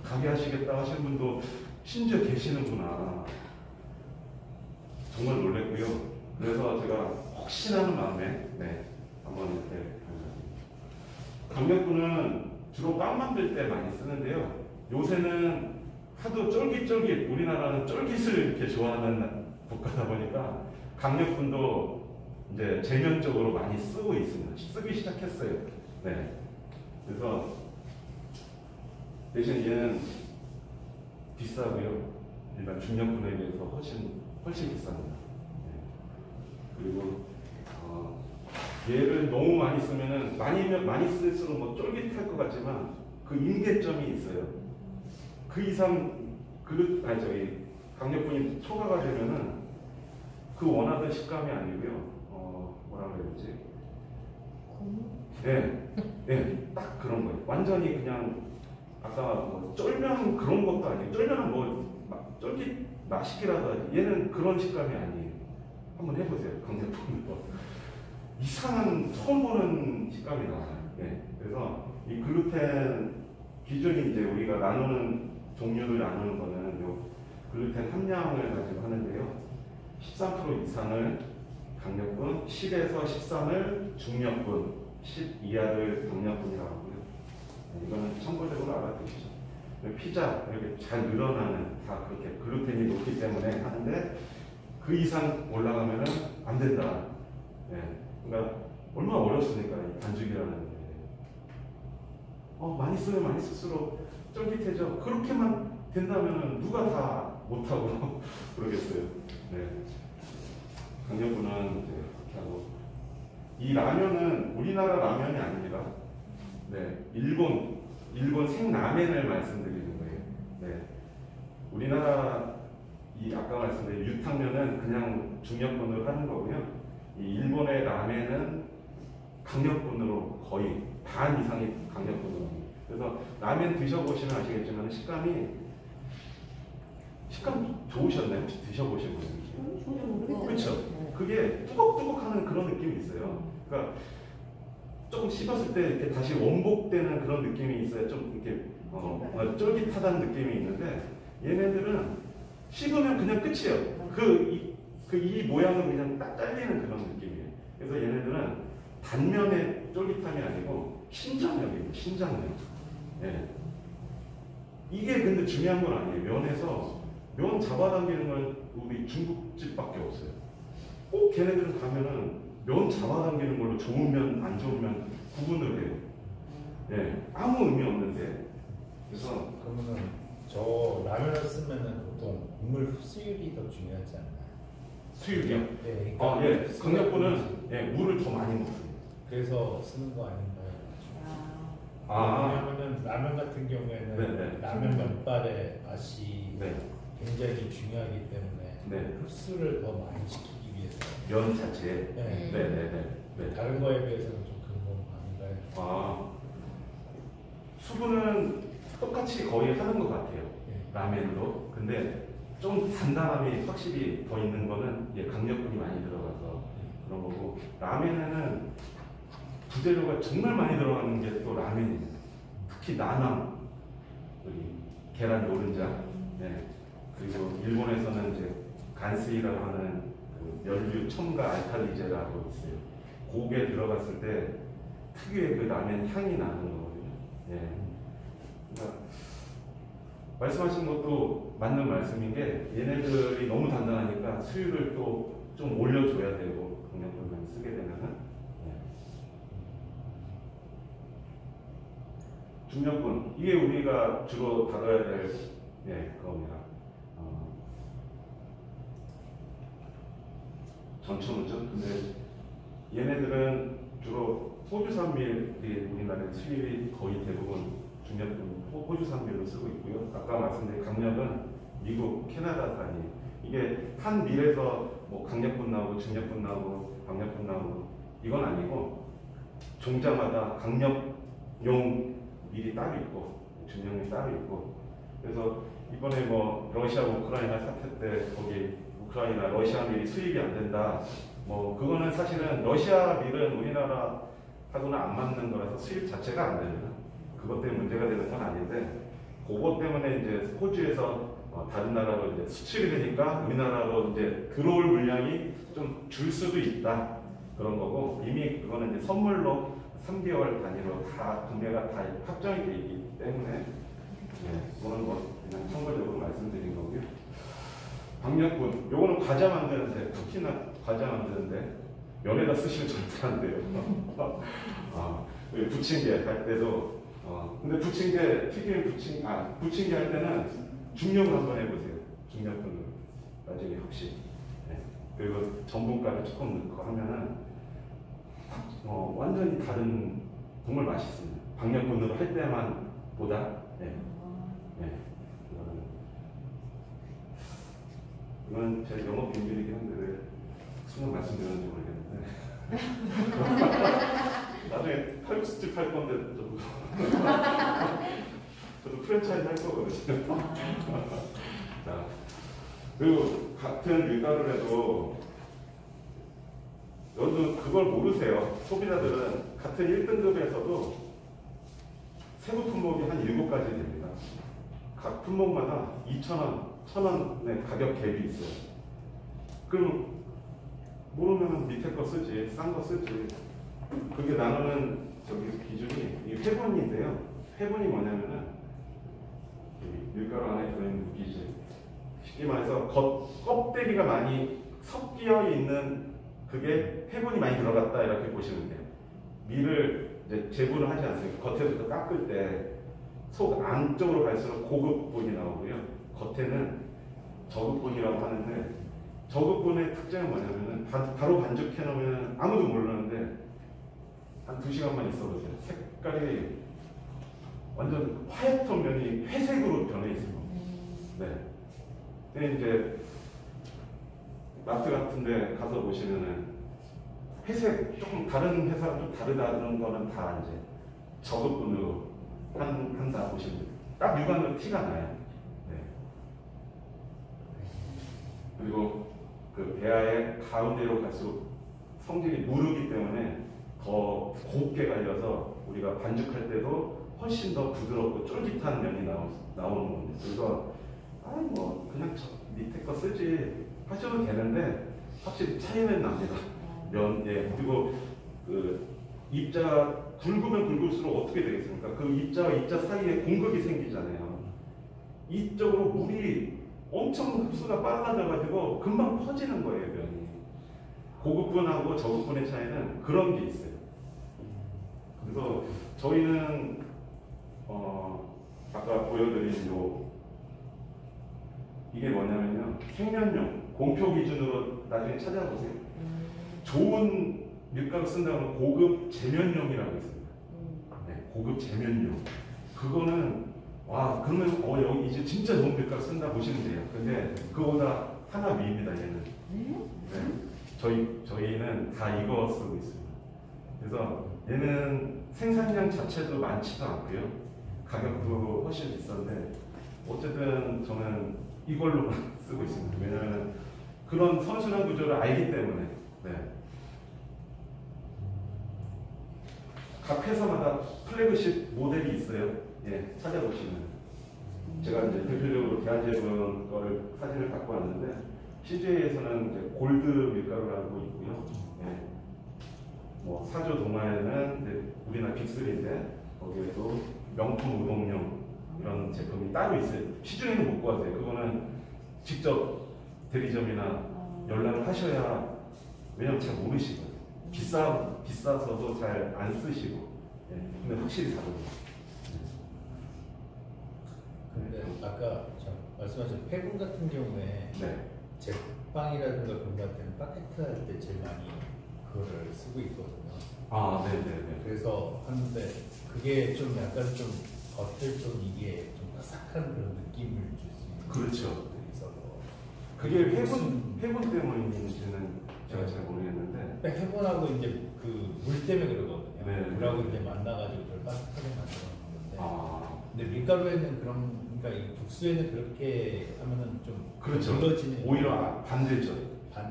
가게 하시겠다 하시는 분도 심지어 계시는구나. 정말 놀랬고요. 그래서 제가 혹시나 하는 마음에 한번 이렇게 강력분은 주로 빵 만들 때 많이 쓰는데요. 요새는 하도 쫄깃쫄깃, 우리나라는 쫄깃을 이렇게 좋아하는 국가다 보니까 강력분도 이제 제면적으로 많이 쓰고 있습니다. 쓰기 시작했어요. 네. 그래서 대신 얘는 비싸고요. 일반 중력분에 비해서 훨씬 비쌉니다. 네. 그리고 얘를 너무 많이 쓰면은 많이 쓸수록 뭐 쫄깃할 것 같지만 그 임계점이 있어요. 그 이상 강력분이 초과가 되면은 그 원하던 식감이 아니고요. 뭐라 그래야 되지? 네, 딱 그런 거예요. 완전히 그냥 아까 뭐 쫄면 그런 것도 아니에요. 쫄면은 뭐 쫄깃 맛있기라도 하지. 얘는 그런 식감이 아니에요. 한번 해보세요. 강력분으로. 이상한 처음 보는 식감이 나와요. 네. 그래서 이 글루텐 기준이 이제 우리가 나누는 종류를 나누는 거는 요 글루텐 함량을 가지고 하는데요. 13% 이상을 강력분, 10에서 13을 중력분, 10 이하를 강력분이라고 하고요. 네, 이거는 참고적으로 알아두시죠. 피자 이렇게 잘 늘어나는 다 그렇게 글루텐이 높기 때문에 하는데 그 이상 올라가면은 안 된다. 네. 그러니까 얼마나 어렵습니까? 이 반죽이라는 게. 많이 쓰면 많이 쓸수록 쫄깃해져. 그렇게만 된다면 누가 다 못하고 그러겠어요. 네. 강력분은 이제 그렇게 하고. 이 라면은 우리나라 라면이 아닙니다. 네. 일본 일본 생라멘을 말씀드리는 거예요. 네. 우리나라 이 아까 말씀드린 유탕면은 그냥 중력분으로 하는 거고요. 이 일본의 라멘은 강력분으로 거의 반 이상이 강력분으로 합니다. 그래서 라멘 드셔보시면 아시겠지만 식감 좋으셨나요? 혹시 드셔보신 분이? 전혀 모르겠어요. 그렇죠. 그게 뚜벅뚜벅하는 그런 느낌이 있어요. 그러니까 조금 씹었을 때 이렇게 다시 원복되는 그런 느낌이 있어요. 좀 이렇게 쫄깃하다는 느낌이 있는데 얘네들은 씹으면 그냥 끝이에요. 이 모양은 그냥 딱 잘리는 그런 느낌이에요. 그래서 얘네들은 단면의 쫄깃함이 아니고 신장력이에요. 신장력. 예. 이게 근데 중요한 건 아니에요. 면에서 면 잡아당기는 건 우리 중국집밖에 없어요. 꼭 걔네들은 가면은 면 잡아당기는 걸로 좋은 면, 안 좋은 면 구분을 해요. 예. 아무 의미 없는데. 그래서 그러면은 저 라면을 쓰면은 보통 국물 흡수율이 더 중요하지 않나요? 수율이요? 네, 예. 강력분은 예, 물을 더 많이 먹습니다. 그래서 쓰는 거 아닌가요? 아. 왜냐면은 라면 같은 경우에는 네네. 라면 면발의 맛이 네. 굉장히 중요하기 때문에 네. 흡수를 더 많이 시키기 위해서 면 자체에. 네. 네. 다른 거에 비해서는 좀 그런 거 아닌가요? 아. 수분은 똑같이 거의 하는 것 같아요. 네. 라면도. 근데 좀 단단함이 확실히 더 있는 거는 강력분이 많이 들어가서 그런 거고, 라면에는 부재료가 정말 많이 들어가는 게 또 라면입니다. 특히 나남, 여기 계란 노른자, 네. 그리고 일본에서는 이제 간스이라고 하는 그 연류 첨가 알칼리제라고 있어요. 고기에 들어갔을 때 특유의 그 라면 향이 나는 거거든요. 네. 그러니까 말씀하신 것도 맞는 말씀인 게 얘네들이 너무 단단하니까 수율을 또 좀 올려줘야 되고 강력분을 많이 쓰게 되면은 중력분 이게 우리가 주로 다뤄야 될 그겁니다. 전천후죠. 근데 얘네들은 주로 호주산밀이 우리나라의 수입이 거의 대부분 중력분 호주산밀로 쓰고 있고요. 아까 말씀드린 강력은 미국, 캐나다산이 이게 한 밀에서 뭐 강력분 나오고 중력분 나오고 강력분 나오고 이건 아니고 종자마다 강력용 밀이 따로 있고 중력이 따로 있고 그래서 이번에 뭐 러시아 우크라이나 사태 때 거기 우크라이나 러시아 밀이 수입이 안 된다. 뭐 그거는 사실은 러시아 밀은 우리나라하고는 안 맞는 거라서 수입 자체가 안 되는 그것 때문에 문제가 되는 건 아닌데 그것 때문에 이제 호주에서 다른 나라로 이제 수출이 되니까 우리나라로 이제 들어올 물량이 좀 줄 수도 있다 그런 거고 이미 그거는 이제 선물로 3개월 단위로 다 구매가 다 확정이 돼 있기 때문에 그거는 뭐 그냥 참고적으로 말씀드린 거고요. 강력분 요거는 과자 만드는데 특히나 과자 만드는데 면에다 쓰시면 절대 안 돼요. 부침개 할 때도 근데 부침개 부침개 할 때는 중력을 한번 해보세요. 중력분으로 나중에 혹시 그리고 전분가루 조금 넣고 하면은 완전히 다른 정말 맛있습니다. 강력분으로 할 때만 보다 이건 제 영업 비밀이긴 한데 왜 순간 말씀드렸는지 모르겠는데 나중에 칼국수집 할 건데 저도 프랜차이즈 할 거거든요. 자, 그리고 같은 밀가루를 해도 여러분 그걸 모르세요. 소비자들은 같은 1등급에서도 세부 품목이 한 7가지 됩니다. 각 품목마다 2,000원, 1,000원의 가격 갭이 있어요. 그럼 모르면 밑에 거 쓰지, 싼 거 쓰지. 그게 나누는 기준이 이 회분인데요. 회분이 뭐냐면은 밀가루 안에 들어있는 무기질. 쉽게 말해서 껍데기가 많이 섞여 있는 그게 회분이 많이 들어갔다 이렇게 보시면 돼요. 밀을 이제 제분을 하지 않습니까? 겉에부터 깎을 때 속 안쪽으로 갈수록 고급분이 나오고요. 겉에는 저급분이라고 하는데 저급분의 특징은 뭐냐면은 바로 반죽해 놓으면 아무도 모르는데 한 2시간만 있어 보세요. 색깔이 완전 화이트 면이 회색으로 변해 있어요. 네. 근데 이제 마트 같은데 가서 보시면은 회색 조금 다른 회사랑 좀 다르다는 거는 다 이제 저급분으로 한다 보시면 돼요. 딱 육안으로 티가 나요. 네. 그리고 그 배아의 가운데로 갈수록 성질이 무르기 때문에 더 곱게 갈려서 우리가 반죽할 때도 훨씬 더 부드럽고 쫄깃한 면이 나오는 겁니다. 그래서 뭐 그냥 저 밑에 거 쓰지 하셔도 되는데 확실히 차이는 납니다. 면, 예. 그리고 그 입자 굵으면 굵을수록 어떻게 되겠습니까? 그 입자와 입자 사이에 공극이 생기잖아요. 이쪽으로 물이 엄청 흡수가 빨라져가지고 금방 퍼지는 거예요, 면이. 고급분하고 저급분의 차이는 그런 게 있어요. 그래서 저희는 아까 보여드린 이게 뭐냐면요, 생면용 공표 기준으로 나중에 찾아보세요. 좋은 밀가루 쓴다면 고급 제면용이라고 있습니다. 네, 고급 제면용. 그거는 와 그러면 여기 이제 진짜 좋은 밀가루 쓴다 보시면 돼요. 근데 그거보다 하나 위입니다, 얘는. 네. 저희는 다 이거 쓰고 있습니다. 그래서 얘는 생산량 자체도 많지도 않고요. 가격도 훨씬 비싼데 어쨌든 저는 이걸로만 쓰고 있습니다. 왜냐하면 그런 선순환 구조를 알기 때문에. 네. 각 회사마다 플래그십 모델이 있어요. 예, 찾아보시면. 제가 이제 대표적으로 대한제분 거를 사진을 갖고 왔는데, CJ에서는 이제 골드 밀가루라고 있고요. 예. 뭐 사조 동아에는 이제 우리나라 빅3인데 거기에도 명품 우동용 이런 제품이 따로 있어요. 시중에는 못 구하세요. 그거는 직접 대리점이나 연락을 하셔야, 왜냐면 잘 모르시거든요. 비싸서도 잘 안 쓰시고. 예. 근데 확실히 다르죠. 근데 아까 말씀하신 폐분 같은 경우에 네. 제빵이라든가 그런 거 할 때는 바게트 할 때 제일 많이 그거를 쓰고 있거든요. 아, 네네네. 그래서 하는데 그게 좀 약간 좀 겉을 좀 이게 좀 바삭한 그런 느낌을 줄 수 있는. 그렇죠. 있어서 그게 회분 때문인지는 제가 잘 모르겠는데. 해본하고 이제 그 물 때문에 그러거든요. 네. 물하고 이제 만나가지고 그걸 바삭하게 만드는 건데. 아, 근데 밀가루에는 그러니까 이 국수에는 그렇게 하면은 좀 그렇죠. 묽어지는. 오히려 반대죠.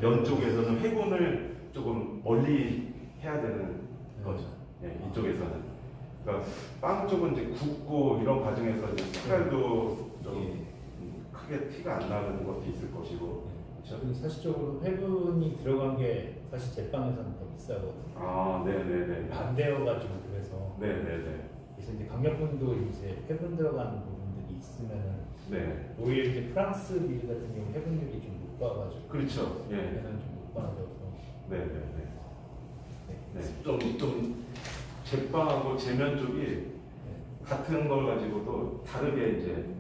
면 쪽에서는 회분을 조금 멀리 해야 되는 거죠. 예, 이쪽에서는. 그러니까 빵 쪽은 이제 굽고 이런 과정에서 이제 색깔도 좀 크게 티가 안 나는 것도 있을 것이고. 그렇죠? 그리고 사실적으로 회분이 들어간 게 사실 제빵에서는 더 비싸거든요. 아, 네네네. 반대여가지고 그래서. 네네네. 그래서 이제 강력분도 이제 회분 들어가는 부분들이 있으면은 네. 오히려 이제 프랑스 밀 같은 경우 회분율이 좀 높아가지고. 그렇죠. 예. 얘는 좀 높아져서. 네네네. 네. 좀 제빵하고 제면 쪽이 같은 걸 가지고도 다르게 이제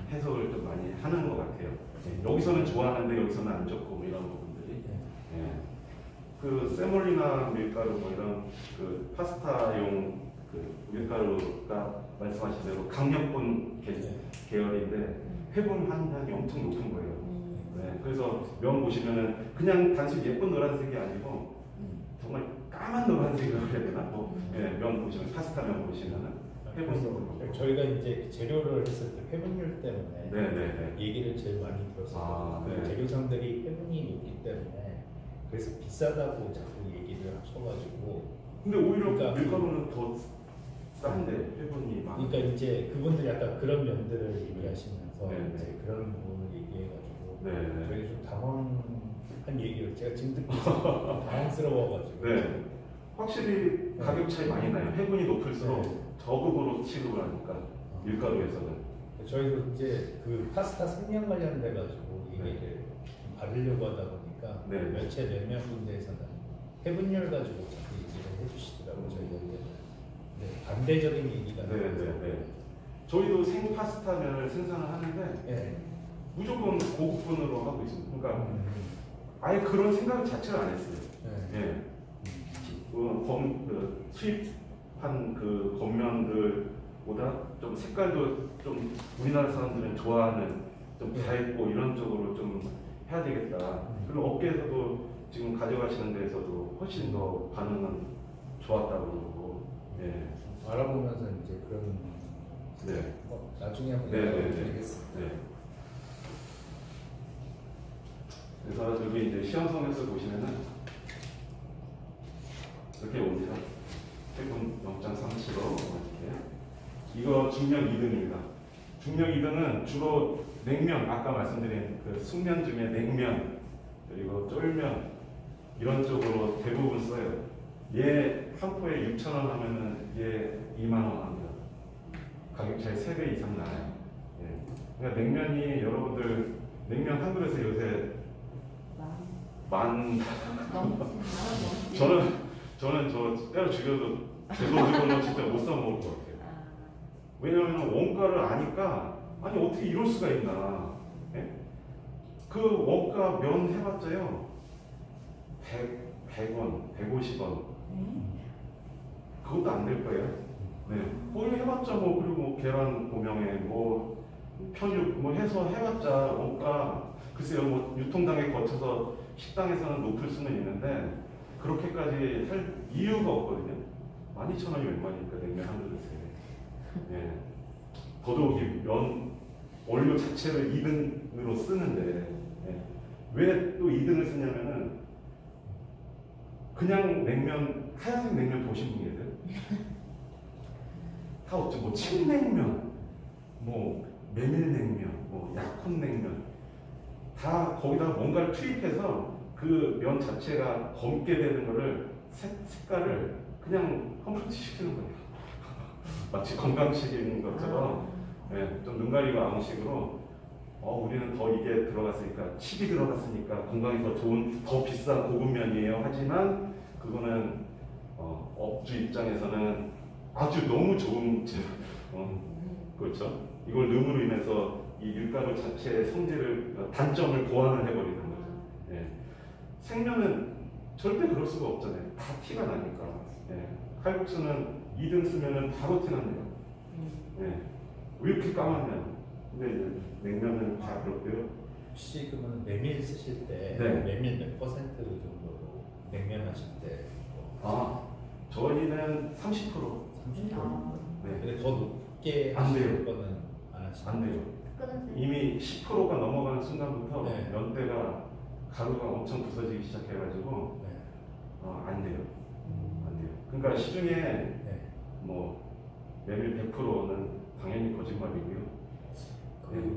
해석을 좀 많이 하는 것 같아요. 예. 여기서는 좋아하는데 여기서는 안 좋고 뭐 이런 부분들이. 예. 그 세몰리나 밀가루 뭐 이런 그 파스타용 그 밀가루가 말씀하신 대로 강력분 계열인데 회분 함량이 엄청 높은 거예요. 네. 그래서 면 보시면은 그냥 단순히 예쁜 노란색이 아니고 정말 까만 노란색이라고 해야 되나? 뭐, 예, 면 보시면 파스타 면 보시면은 회분으로. 저희가 이제 재료를 했을 때 회분율 때문에 네네네. 얘기를 제일 많이 들었어요. 네. 재료상들이 회분이 높기 때문에 그래서 비싸다고 자꾸 얘기를 하셔가지고. 근데 오히려 그러니까 밀가루는 더 싼데 회분이 많아. 그러니까 이제 그분들이 약간 그런 면들을 얘기하시면서 네. 이제 그런 부분을 얘기해가지고 네. 저희 좀 당황한 얘기를 제가 지금 듣고 있어서 당황스러워가지고. 네. 확실히 가격 차이 많이 나요. 회분이 높을수록 저급으로 취급을 하니까 밀가루에서는. 저희도 이제 그 파스타 생명 관련돼 가지고 얘기를 좀 받으려고 하다 보니까 몇몇 군데에서는 회분율 가지고 자꾸 얘기를 해주시더라고요. 저희한테. 네, 반대적인 얘기가 네네네. 저희도 생 파스타면을 생산을 하는데 무조건 고급분으로 하고 있습니다. 그러니까 아예 그런 생각 자체를 안 했어요. 예. 수입한 그 겉면들 보다 좀 색깔도 좀 우리나라 사람들은 좋아하는 좀 밝고 이런 쪽으로 좀 해야 되겠다. 그리고 업계에서도 지금 가져가시는 데에서도 훨씬 더 반응은 좋았다고 그러고. 예. 알아보면서 이제 그런 네. 나중에 한번 네. 드리겠습니다. 네. 그래서 여기 이제 시험성에서 보시면은 이렇게 옵니다. 세금 영장 상시로 이렇게. 이거 중력 2등입니다. 중력 2등은 주로 냉면, 아까 말씀드린 그 숙면 중에 냉면 그리고 쫄면 이런 쪽으로 대부분 써요. 얘 한 포에 6,000원 하면은 얘 2만 원 합니다. 가격 차이 3배 이상 나요. 예. 그러니까 냉면이 여러분들 냉면 한 그릇에 요새 만 저는 저 때려 죽여도 제 돈 주고는 진짜 못 사 먹을 것 같아요. 왜냐하면 원가를 아니까 아니 어떻게 이럴 수가 있나. 예? 그 원가 면 해봤자요 100원, 150원 그것도 안 될 거예요. 네, 거기 해봤자 뭐 그리고 뭐 계란 고명에 뭐 편육 뭐 해서 해봤자 원가 글쎄요 뭐 유통당에 거쳐서 식당에서는 높을 수는 있는데 그렇게까지 할 이유가 없거든요. 12,000원이 얼마니까 냉면 한 그릇에. 예. 더더욱이 면 원료 자체를 2등으로 쓰는데 예. 왜 또 2등을 쓰냐면은 그냥 냉면 하얀색 냉면 보신 분 계세요? 다 없죠. 뭐 칡냉면, 뭐 메밀냉면, 뭐 약혼냉면 다 거기다 뭔가를 투입해서 그 면 자체가 검게 되는 거를 색깔을 그냥 컴퓨터 시키는 거예요. 마치 건강식인 것처럼 예, 좀 눈 가리고 아무식으로 우리는 더 이게 들어갔으니까 칩이 들어갔으니까 건강에 더 좋은 더 비싼 고급 면이에요. 하지만 그거는 업주 입장에서는 아주 너무 좋은 그렇죠. 이걸 넣음으로 인해서 이 밀가루 자체의 성질을 단점을 보완을 해버리는 거죠. 예. 생면은 절대 그럴 수가 없잖아요. 다 티가 나니까. 예. 칼국수는 2등 쓰면은 바로 티 납니다. 예. 왜 이렇게 까맣냐? 근데 이제 냉면은 다 그렇고요. 혹시 그러면 메밀 쓰실 때 네. 메밀 몇 퍼센트 정도로 냉면 하실 때? 저희는 30%. 30%. 네. 근데 더 높게 안 돼요. 하실 거는 안 하시나요? 안 돼요. 이미 10%가 넘어가는 순간부터 네. 면대가 가루가 엄청 부서지기 시작해가지고 네. 안 돼요. 안 돼요. 그러니까 시중에 네. 뭐 메밀 100%는 당연히 거짓말이고요.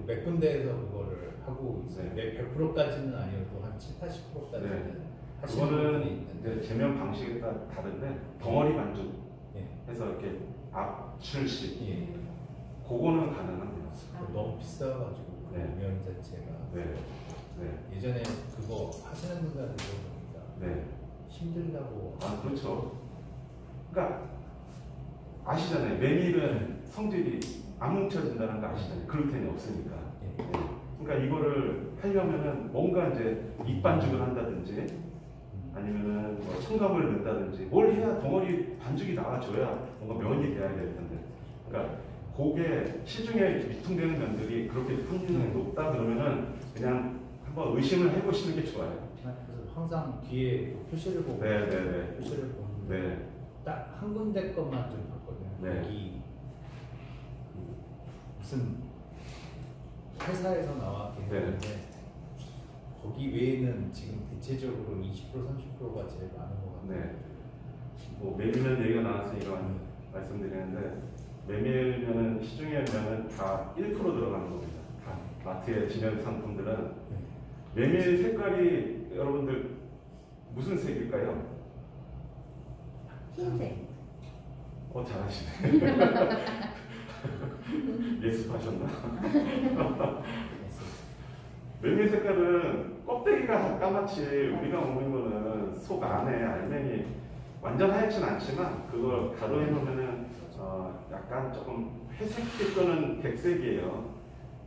몇 군데에서 그거를 하고 있어요. 네. 100%까지는 아니어도 한 7, 80%까지는 네. 하시는 분들이 그거는 있는데 이제 제면 방식에 따라 다른데 덩어리 반죽 예. 해서 이렇게 압출식 예. 그거는 가능합니다. 너무 비싸가지고 그 네. 면 자체가 네. 네. 예전에 그거 하시는 분들한테 들어보니까 네. 힘들다고 그렇죠. 그러니까 아시잖아요. 메밀은 성질이 안 뭉쳐진다는 거 아시잖아요. 글루텐이 없으니까. 예. 네. 그러니까 이거를 하려면은 뭔가 이제 밑반죽을 한다든지 아니면은 뭐 첨가물을 넣는다든지 뭘 해야 덩어리 반죽이 나와줘야 뭔가 면이 돼야 될 텐데. 그러니까 그게 시중에 유통되는 면들이 그렇게 확률이 높다 그러면은 그냥 한번 의심을 해보시는 게 좋아요. 그래서 항상 뒤에 그 표시를 보고 네. 표시를 보는데 네. 딱 한 군데 것만 좀 봤거든요. 네. 거기 무슨 회사에서 나왔긴 네. 했는데 거기 외에는 지금 대체적으로 20% 30%가 제일 많은 것 같아요. 네. 뭐 메밀면 얘기가 나왔으니까 말씀드리는데 메밀면은 시중에 면은 다 1% 들어가는 겁니다. 다 마트의 진열 상품들은 메밀 색깔이 여러분들 무슨 색일까요? 흰색. 잘하시네. 예습하셨나? 메밀 색깔은 껍데기가 까맣지 우리가 먹는 거는 속 안에 알맹이 완전 하얗진 않지만 그걸 가루해 놓으면은 약간 조금 회색빛 또는 백색이에요.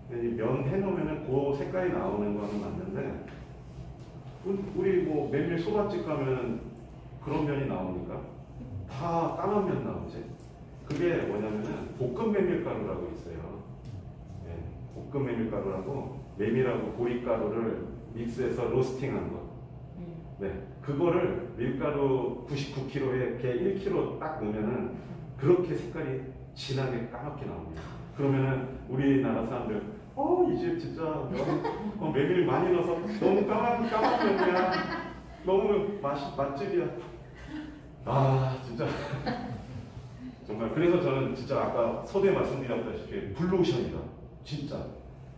면 해놓으면은 그 색깔이 나오는 거는 맞는데 우리 뭐 메밀 소밭집 가면 그런 면이 나오니까 다 까만 면 나오지. 그게 뭐냐면은 볶음 메밀가루라고 있어요. 네, 볶음 메밀가루라고 메밀하고 보리가루를 믹스해서 로스팅한 거. 네, 그거를 밀가루 99kg에 걔 1kg 딱 넣으면은 그렇게 색깔이 진하게 까맣게 나옵니다. 그러면은 우리나라 사람들 이 집 진짜 메밀 많이 넣어서 너무 까만 면이야. 너무 맛집이야. 아 진짜 정말 그래서 저는 진짜 아까 서두에 말씀드렸다시피 블루오션이다. 진짜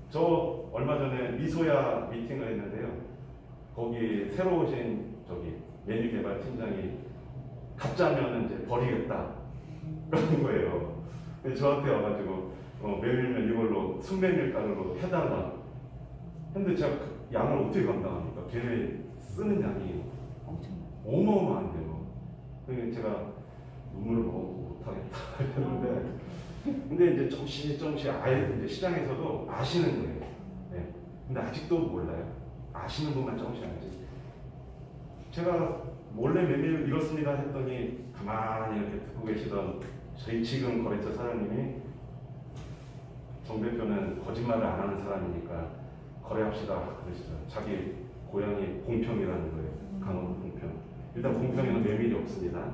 저 얼마 전에 미소야 미팅을 했는데요. 거기 새로 오신 저기 메뉴 개발 팀장이 가짜면은 이제 버리겠다 그런 거예요. 근데 저한테 와가지고 메밀면 이걸로 순메밀 가루로 해달라. 근데 제가 그 양을 어떻게 감당합니까? 걔네 쓰는 양이 엄청 어마어마한데요. 그래서 제가 눈물을 먹고 못하겠다 했는데, 근데 이제 조금씩 아예 이제 시장에서도 아시는 거예요. 네. 근데 아직도 몰라요. 아시는 분만 조금씩 알지. 제가 몰래 메밀 이렇습니다 했더니 가만히 이렇게 듣고 계시던 저희 지금 거래처 사장님이 정 대표는 거짓말을 안 하는 사람이니까 거래합시다 그러시죠. 자기 고향이 봉평이라는 거예요. 강원 봉평. 일단 봉평에는 메밀이 없습니다.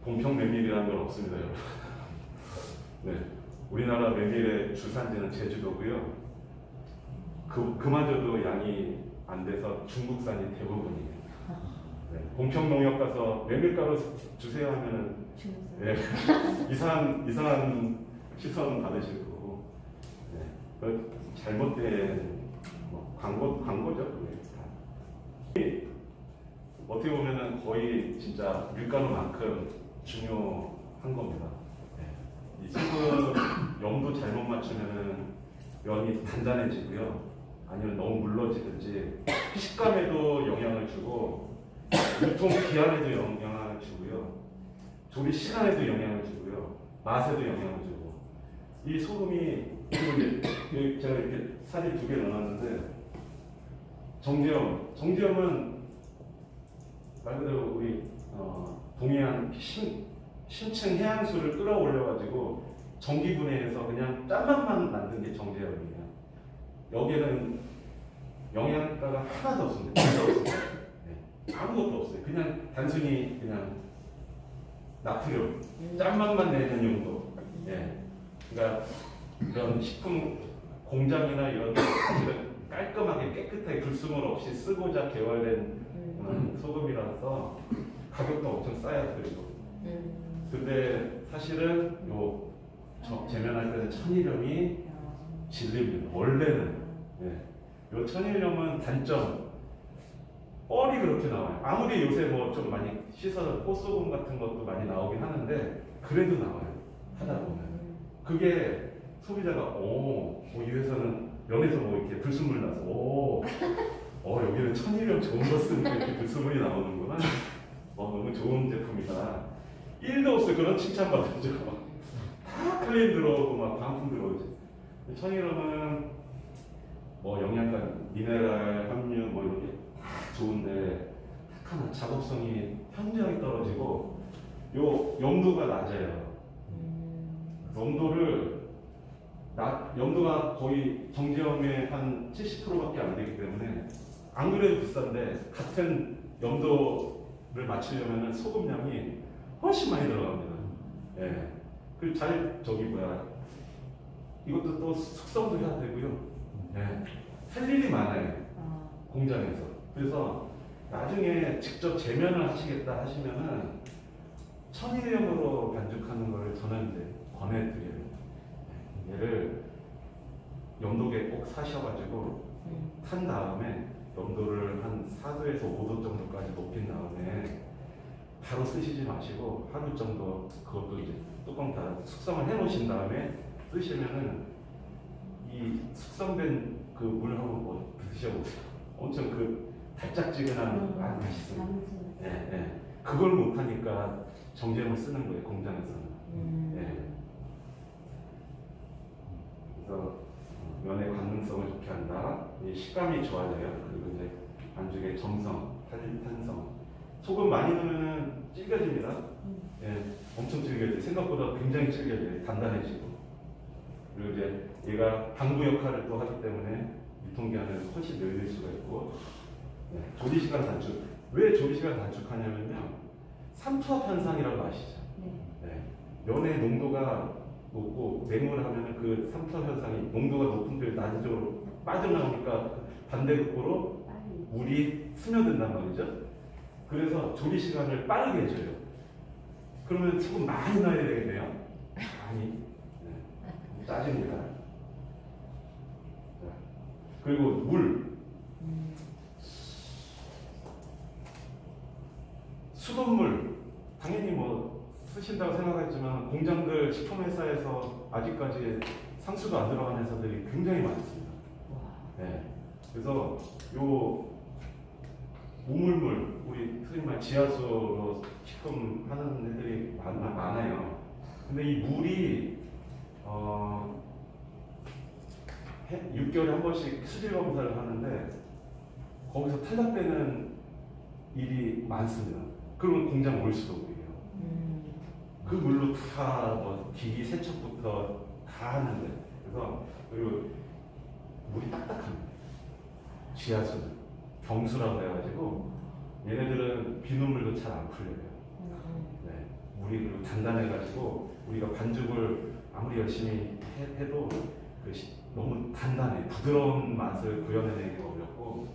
봉평 메밀이라는 건 없습니다, 여러분. 네, 우리나라 메밀의 주산지는 제주도고요. 그마저도 양이 안 돼서 중국산이 대부분이에요. 네, 봉평 농협 가서 메밀가루 주세요 하면은 네, 이상한 시선 받으실 거고, 네, 그 잘못된 광고죠. 그게 어떻게 보면은 거의 진짜 밀가루만큼 중요한 겁니다. 네. 이 소금 염도 잘못 맞추면은 면이 단단해지고요, 아니면 너무 물러지든지 식감에도 영향을 주고 유통 기한에도 영향을 주고요, 조리 시간에도 영향을 주고요, 맛에도 영향을 주고. 이 소금이 그리고 제가 이렇게 사진 2개 넣어놨는데 정제염은 말 그대로 우리 동해안 신층 해양수를 끌어올려가지고 전기분해해서 그냥 짠맛만 만든 게 정제염이에요. 여기에는 영양가가 하나도 없습니다. 네. 아무것도 없어요. 그냥 단순히 그냥 나트륨, 짠맛만 내는 용도. 예. 그러니까 이런 식품 공장이나 이런 사실은 깔끔하게 깨끗하게 불순물 없이 쓰고자 개발된 소금이라서 가격도 엄청 싸요. 그리고 근데 사실은 요 제면할 때는 천일염이 진리입니다. 원래는. 예. 요 천일염은 단점 뻘이 그렇게 나와요. 아무리 요새 뭐 좀 많이 씻어서 꽃소금 같은 것도 많이 나오긴 하는데 그래도 나와요. 하다 보면 그게 소비자가 이 회사는 면에서 뭐 이렇게 불순물 나서 여기는 천일염 좋은 거 쓰니까 이렇게 불순물이 나오는구나. 너무 좋은 제품이다. 1도 없어요. 그런 칭찬받은 적. 다 클레임 들어오고 막 반품 들어오지. 천일염은 뭐 영양가, 미네랄 함유 뭐 이런 게 다 좋은데 하나 작업성이 현저하게 떨어지고 요 염도가 낮아요. 염도가 거의 정제염의 한 70%밖에 안 되기 때문에 안 그래도 비싼데 같은 염도를 맞추려면 소금량이 훨씬 많이 들어갑니다. 예. 이것도 또 숙성도 해야 되고요. 예. 할 일이 많아요. 공장에서. 그래서 나중에 직접 제면을 하시겠다 하시면은 천일염으로 반죽하는 거를 저는 이제 권해드려요. 얘를 염도계 꼭 사셔가지고 탄 다음에 염도를 한 4도에서 5도 정도까지 높인 다음에 바로 쓰시지 마시고 하루 정도 그것도 이제 뚜껑 다 숙성을 해 놓으신 다음에 쓰시면은 이 숙성된 그 물 한번 뭐 드셔보세요. 엄청 그 달짝지근한 맛있습니다. 예. 그걸 못하니까 정제염을 쓰는 거예요, 공장에서는. 예. 그래서 면의 관능성을 좋게 한다. 이 식감이 좋아져요. 그리고 이제 반죽의 점성, 탄성. 소금 많이 넣으면 질겨집니다. 예, 엄청 질겨져요. 생각보다 굉장히 질겨져요. 단단해지고. 그리고 이제 얘가 방부 역할을 또 하기 때문에 유통기한을 훨씬 늘릴 수가 있고, 조리시간 단축. 왜 조리시간 단축하냐면요, 삼투압 현상이라고 아시죠? 네. 면의 농도가 높고 냉물을 하면 그 삼투압 현상이 농도가 높은데 낮은 쪽으로 빠져나오니까 반대극부로 물이 스며든단 말이죠. 그래서 조리 시간을 빠르게 해줘요. 그러면 소금 많이 넣어야 되겠네요. 많이. 네. 짜집니다. 자, 그리고 물. 수돗물. 당연히 뭐 쓰신다고 생각했지만 공장들 식품회사에서 아직까지 상수도 안 들어간 회사들이 굉장히 많습니다. 네. 그래서 요 우물물, 우리 흔히 말 지하수로 식품 하는 애들이 많아요. 근데 이 물이 6개월에 한 번씩 수질 검사를 하는데 거기서 탈락되는 일이 많습니다. 그러면 공장 올수도물이에요. 그 물로 다 뭐 기기 세척부터 다 하는데, 그래서 그리고 물이 딱딱합니다. 지하수는 경수라고 해가지고 얘네들은 비눗물도 잘 안 풀려요. 네. 물이 그리고 단단해가지고 우리가 반죽을 아무리 열심히 해도 너무 단단해. 부드러운 맛을 구현해내기가 어렵고,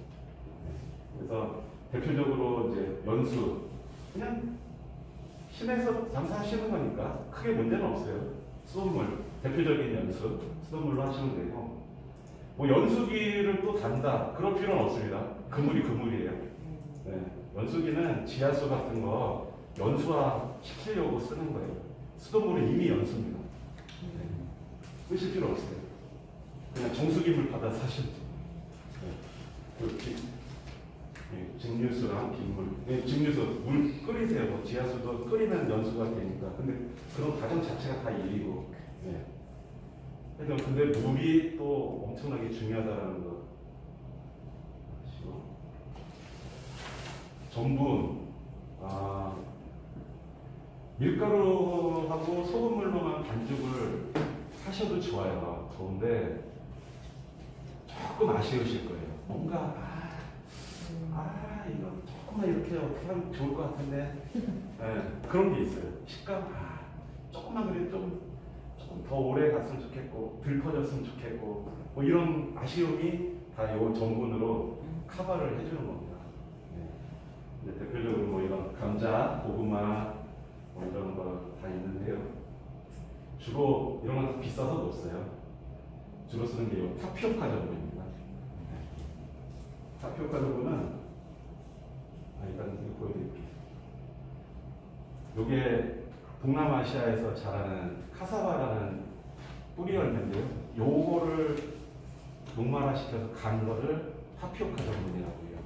그래서 대표적으로 이제 연수, 그냥 시내에서 장사하시는 거니까 크게 문제는 없어요. 수돗물, 대표적인 연수, 수돗물로 하시면 되고, 뭐 연수기를 또 단다, 그럴 필요는 없습니다. 그물이 그물이에요. 네. 연수기는 지하수 같은 거 연수화 시키려고 쓰는 거예요. 수돗물은 이미 연수입니다. 네. 쓰실 필요 없어요. 그냥 정수기물 받아 사시면 돼요. 증류수랑 빗물. 증류수 물 끓이세요. 뭐 지하수도 끓이면 연수가 되니까. 근데 그런 과정 자체가 다 일이고. 네. 근데 물이 또 엄청나게 중요하다는 거 아시고. 전분, 밀가루하고 소금물로만 반죽을 하셔도 좋아요. 좋은데 조금 아쉬우실 거예요. 뭔가 이거 조금만 이렇게 어떻게 하면 좋을 것 같은데. 네, 그런 게 있어요. 식감, 조금만 그래도 조금 더 오래 갔으면 좋겠고, 덜 퍼졌으면 좋겠고, 뭐 이런 아쉬움이 다 이 전분으로 커버를 해주는 겁니다. 네. 대표적으로 뭐 이런 감자, 고구마, 뭐 이런 거 다 있는데요. 주로 이런 건 비싸서 못 써요. 주로 쓰는 게 이 타피오카 전분입니다. 네. 타피오카 전분은 일단 이거 보여드릴게요. 이게 동남아시아에서 자라는 카사바라는 뿌리 열매인데요. 요거를 녹말화시켜서 간 거를 타피오카 전분이라고 해요.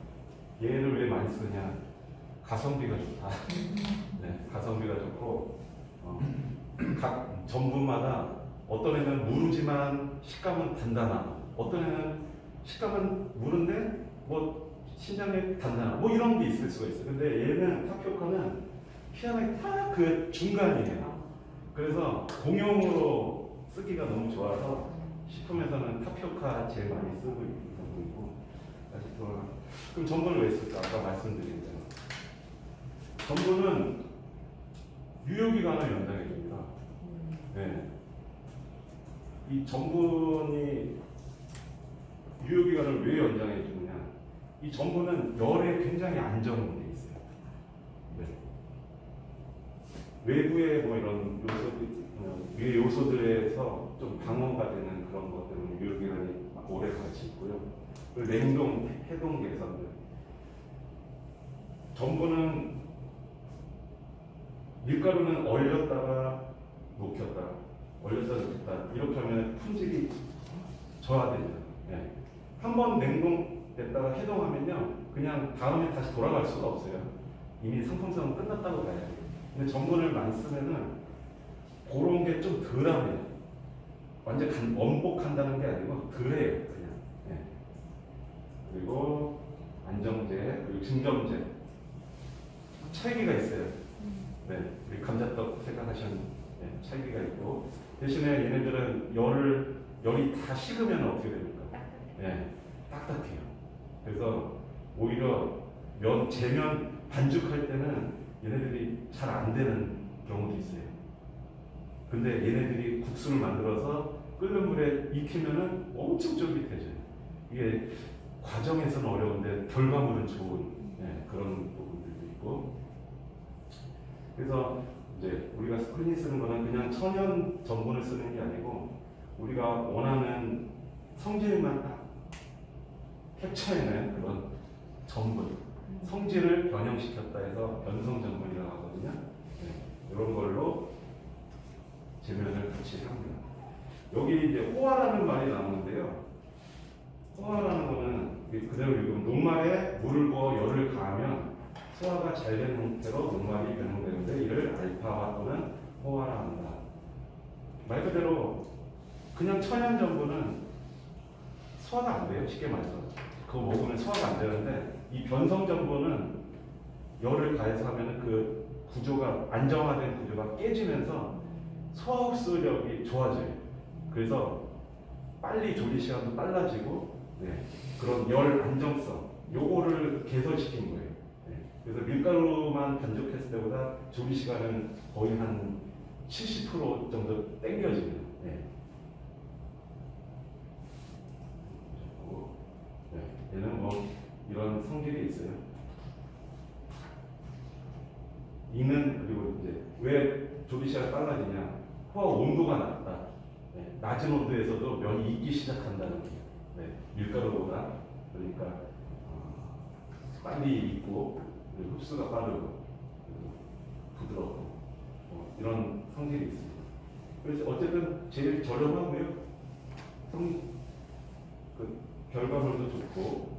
얘를 왜 많이 쓰냐? 가성비가 좋다. 네, 가성비가 좋고, 각 전분마다 어떤 애는 무르지만 식감은 단단하고, 어떤 애는 식감은 무른데 뭐 신장에 단단하고, 뭐 이런 게 있을 수가 있어요. 근데 얘는 타피오카는 희한하게 딱 그 중간이에요. 그래서 공용으로 쓰기가 너무 좋아서 식품에서는 타피오카 제일 많이 쓰고 있는 전분이고. 다시 돌아가. 그럼 전분을 왜 쓸까? 아까 말씀드린 대로. 전분은 유효기간을 연장해 줍니다. 네. 이 전분이 유효기간을 왜 연장해 주느냐? 이 전분은 열에 굉장히 안정돼 있어요. 네. 외부의 뭐 이런 유해 요소들에서 좀 방어가 되는 그런 것 때문에 유효기간이 오래 갈 수 있고요. 그리고 냉동, 해동 개선들. 전분은 밀가루는 얼렸다가 녹였다, 얼렸다가 녹였다, 이렇게 하면 품질이 저하됩니다. 네. 한번 냉동됐다가 해동하면요, 그냥 다음에 다시 돌아갈 수가 없어요. 이미 상품성은 끝났다고 봐야 돼요. 근데 전분을 많이 쓰면은 그런 게 좀 덜하네요. 완전 원복한다는 게 아니고 덜해요, 그냥. 네. 그리고 안정제, 그리고 증정제 차이가 있어요. 네, 우리 감자떡 생각하시는 찰기가 있고 대신에 얘네들은 열이 다 식으면 어떻게 됩니까? 네, 딱딱해요. 그래서 오히려 재면 반죽할 때는 얘네들이 잘 안 되는 경우도 있어요. 근데 얘네들이 국수를 만들어서 끓는 물에 익히면은 엄청 쫄깃해져요. 이게 과정에서는 어려운데 결과물은 좋은 그런 부분들도 있고. 그래서 이제 우리가 흔히 쓰는 거는 그냥 천연 전분을 쓰는 게 아니고 우리가 원하는 성질만 딱 캡처해낸 그런 전분, 성질을 변형시켰다 해서 변성 전분이라고 하거든요. 이런 걸로 제면을 같이 합니다. 여기 이제 호화라는 말이 나오는데요. 호화라는 거는 그대로 읽으면 녹말에 물을 부어 열을 가하면 소화가 잘 되는 형태로 녹말이 변형되는데 이를 알파화 또는 호화라 한다. 말 그대로 그냥 천연 전분은 소화가 안 돼요. 쉽게 말해서. 그거 먹으면 소화가 안 되는데 이 변성 전분은 열을 가해서 하면 그 구조가 안정화된 구조가 깨지면서 소화 흡수력이 좋아져요. 그래서 빨리 조리 시간도 빨라지고 그런 열 안정성 요거를 개선시킨 거예요. 그래서 밀가루만 반죽했을 때보다 조리 시간은 거의 한 70% 정도 땡겨지는. 얘는 뭐 이런 성질이 있어요. 이는 그리고 이제 왜 조리 시간이 빨라지냐? 호화 온도가 낮다. 낮은 온도에서도 면이 익기 시작한다는 거예요. 밀가루보다. 그러니까 빨리 익고 흡수가 빠르고 부드럽고 이런 성질이 있습니다. 그래서 어쨌든 제일 저렴하고요. 결과물도 좋고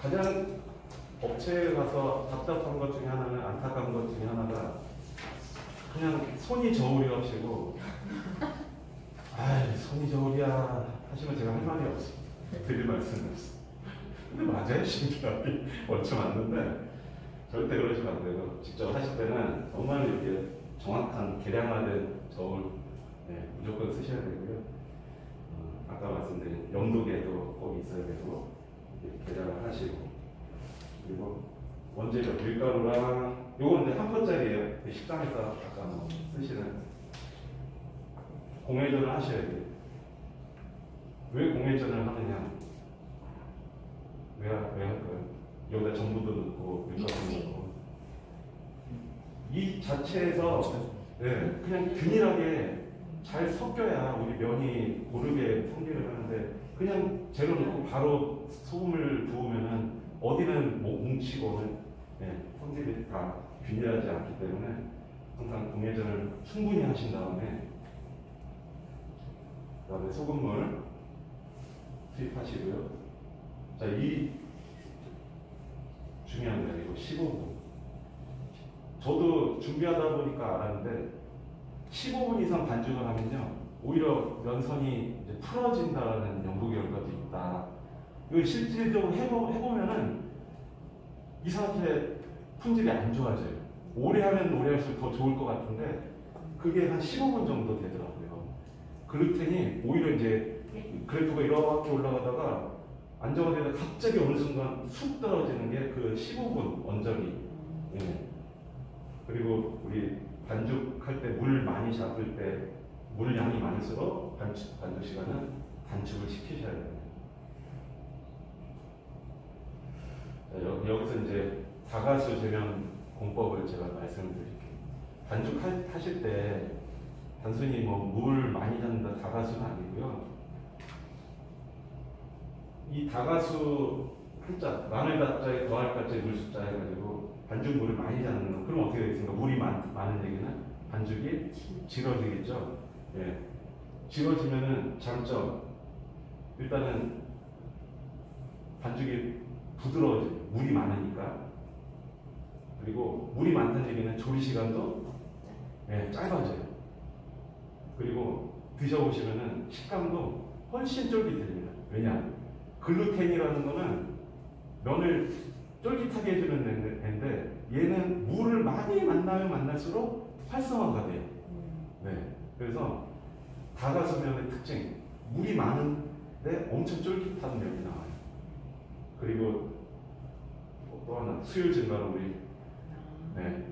가장 업체에 가서 답답한 것 중에 하나는 안타까운 것 중에 하나가 그냥 손이 저울이랍시고 손이 저울이야 하시면 제가 할 말이 없어요. 드릴 말씀이 없어요. 근데 맞아요. 신기하게 얼추 맞는데 절대 그러시면 안 되고 직접 하실 때는 정말 이렇게 정확한 계량화된 저울 무조건 쓰셔야 되고요. 아까 말씀드린 염도계도 꼭 있어야 되고 계량을 하시고 그리고 원재료 밀가루랑 요건 이제 한 포짜리예요. 식당에서 아까 뭐 쓰시는 공회전을 하셔야 돼요. 왜 공회전을 하느냐? 왜 할까요? 여기다 전분도 넣고 밀가루도 넣고 이 자체에서 그냥 균일하게 잘 섞여야 우리 면이 고르게 성질을 하는데 그냥 재료 넣고 바로 소금을 부으면은 어디는 뭉치고는 성질이 다 균일하지 않기 때문에 항상 공회전을 충분히 하신 다음에 그다음에 소금물 투입하시고요. 자, 이 중요한 게 이거 15분. 저도 준비하다 보니까 알았는데 15분 이상 반죽을 하면요 오히려 면선이 이제 풀어진다는 연구 결과도 있다. 이거 실질적으로 해보면은 이상하게 품질이 안 좋아져요. 오래 하면 오래 할수록 더 좋을 것 같은데 그게 한 15분 정도 되더라고요. 그렇더니 오히려 이제 그래프가 이렇게 올라가다가 안정화되다 갑자기 어느 순간 쑥 떨어지는 게 그 15분 원적이. 그리고 우리 반죽할 때 물 많이 잡을 때 물 양이 많을수록 반죽 시간은 단축을 시키셔야 됩니다. 자, 여기서 이제 다가수 제면 공법을 제가 말씀을 드릴게요. 반죽하실 때 단순히 뭐 물 많이 잡는다 다가수는 아니고요. 이 다가수 한자, 마늘 다자에 더할 가자에 물 숫자 해가지고 반죽물을 많이 잡는 거. 그럼 어떻게 되겠습니까? 물이 많은 얘기는 반죽이 질어지겠죠. 질어지면은 장점. 일단은 반죽이 부드러워져요. 물이 많으니까. 그리고 물이 많다는 얘기는 조리 시간도 짧아져요. 그리고 드셔보시면은 식감도 훨씬 쫄깃해집니다. 왜냐? 글루텐이라는 거는 면을 쫄깃하게 해주는 애인데 얘는 물을 많이 만나면 만날수록 활성화가 돼요. 네. 그래서 다가수면의 특징, 물이 많은데 엄청 쫄깃한 면이 나와요. 그리고 또 하나 수율 증가로 우리 네.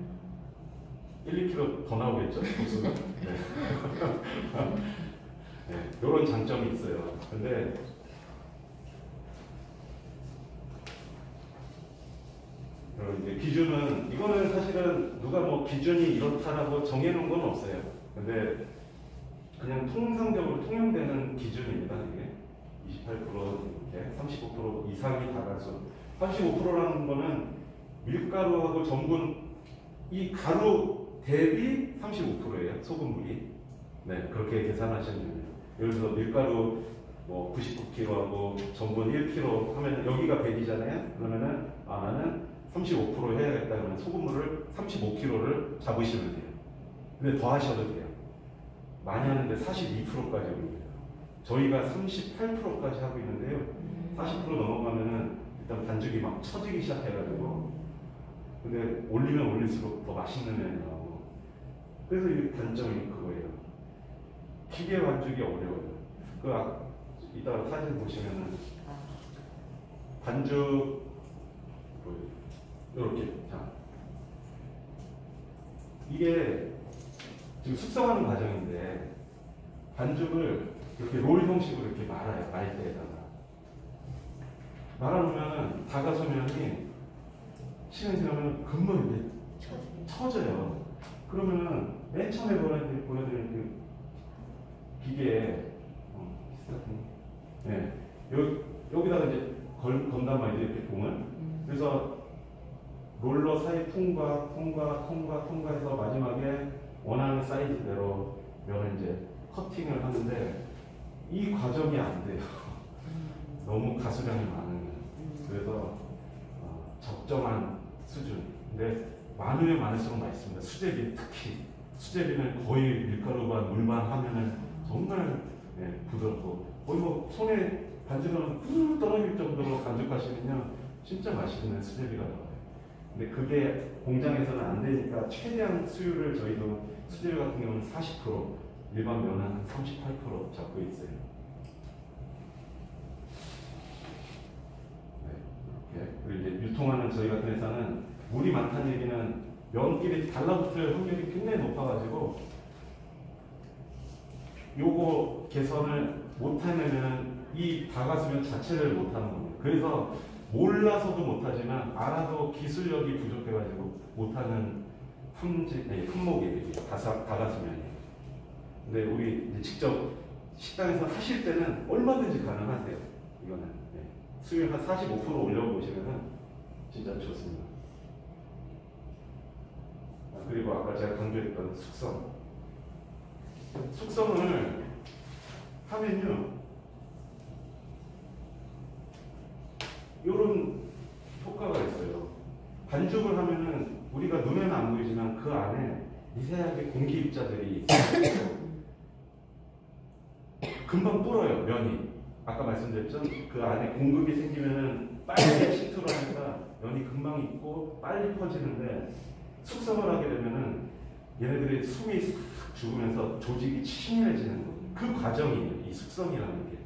1, 2kg 더 나오겠죠? 도수가. 네. 네. 이런 장점이 있어요. 근데 이제 기준은 이거는 사실은 누가 뭐 기준이 이렇다라고 정해놓은 건 없어요. 근데 그냥 통상적으로 통용되는 기준입니다. 이게 28% 이렇게 35% 이상이 다가수. 35%라는 거는 밀가루하고 전분 이 가루 대비 35%예요. 소금물이. 네, 그렇게 계산하시면 됩니다. 예를 들어서 밀가루 뭐 99kg하고 전분 1kg 하면 여기가 100이잖아요. 그러면은 나는 35% 해야겠다 그러면 소금물을 35kg를 잡으시면 돼요. 근데 더 하셔도 돼요. 많이 하는데 42%까지 올려요. 저희가 38%까지 하고 있는데요. 40% 넘어가면은 일단 반죽이 막 처지기 시작해가지고 근데 올리면 올릴수록 더 맛있는 면이 나오고 그래서 이 단점이 그거예요. 기계 반죽이 어려워요. 이따가 사진 보시면은 반죽 이렇게 자 이게 지금 숙성하는 과정인데 반죽을 이렇게 롤 형식으로 이렇게 말아요. 말대에다가 말아놓으면 다가서면이 시간이 지나면 금방 이제 처져요. 그러면은 맨 처음에 보여드린 그 기계에 네. 여기다가 이제 건단 말이죠. 이렇게 봉을. 그래서 롤러 사이 통과해서 마지막에 원하는 사이즈대로 면을 이제 커팅을 하는데 이 과정이 안 돼요. 너무 가수량이 많으면. 그래서 적정한 수준. 근데 많으면 많을수록 맛있습니다. 수제비 특히. 수제비는 거의 밀가루만 물만 하면은 정말 부드럽고 거의 뭐 손에 반죽하면 푸르르 떨어질 정도로 반죽하시면요 진짜 맛있는 수제비가 나와요. 근데 그게 공장에서는 안 되니까 최대한 수율을 저희도 수제비 같은 경우는 40%, 일반 면은 38% 잡고 있어요. 네, 이렇게. 그리고 이제 유통하는 저희 같은 회사는 물이 많다는 얘기는 면끼리 달라붙을 확률이 굉장히 높아가지고 요거 개선을 못하면 이 다가수면 자체를 못하는 겁니다. 그래서 몰라서도 못하지만 알아도 기술력이 부족해가지고 못하는 품목이에요. 다가수면이. 근데 우리 이제 직접 식당에서 하실 때는 얼마든지 가능하세요. 이거는 수율 한 45% 올려보시면은 진짜 좋습니다. 그리고 아까 제가 강조했던 숙성. 숙성을 하면요 이런 효과가 있어요. 반죽을 하면은 우리가 눈에는 안 보이지만 그 안에 미세하게 공기 입자들이 금방 불어요. 면이 아까 말씀드렸죠. 그 안에 공급이 생기면은 빨리 시트로 하니까 면이 금방 익고 빨리 퍼지는데 숙성을 하게 되면은 얘네들이 숨이 싹 죽으면서 조직이 치밀해지는 거예요. 그 과정이에요. 이 숙성이라는 게.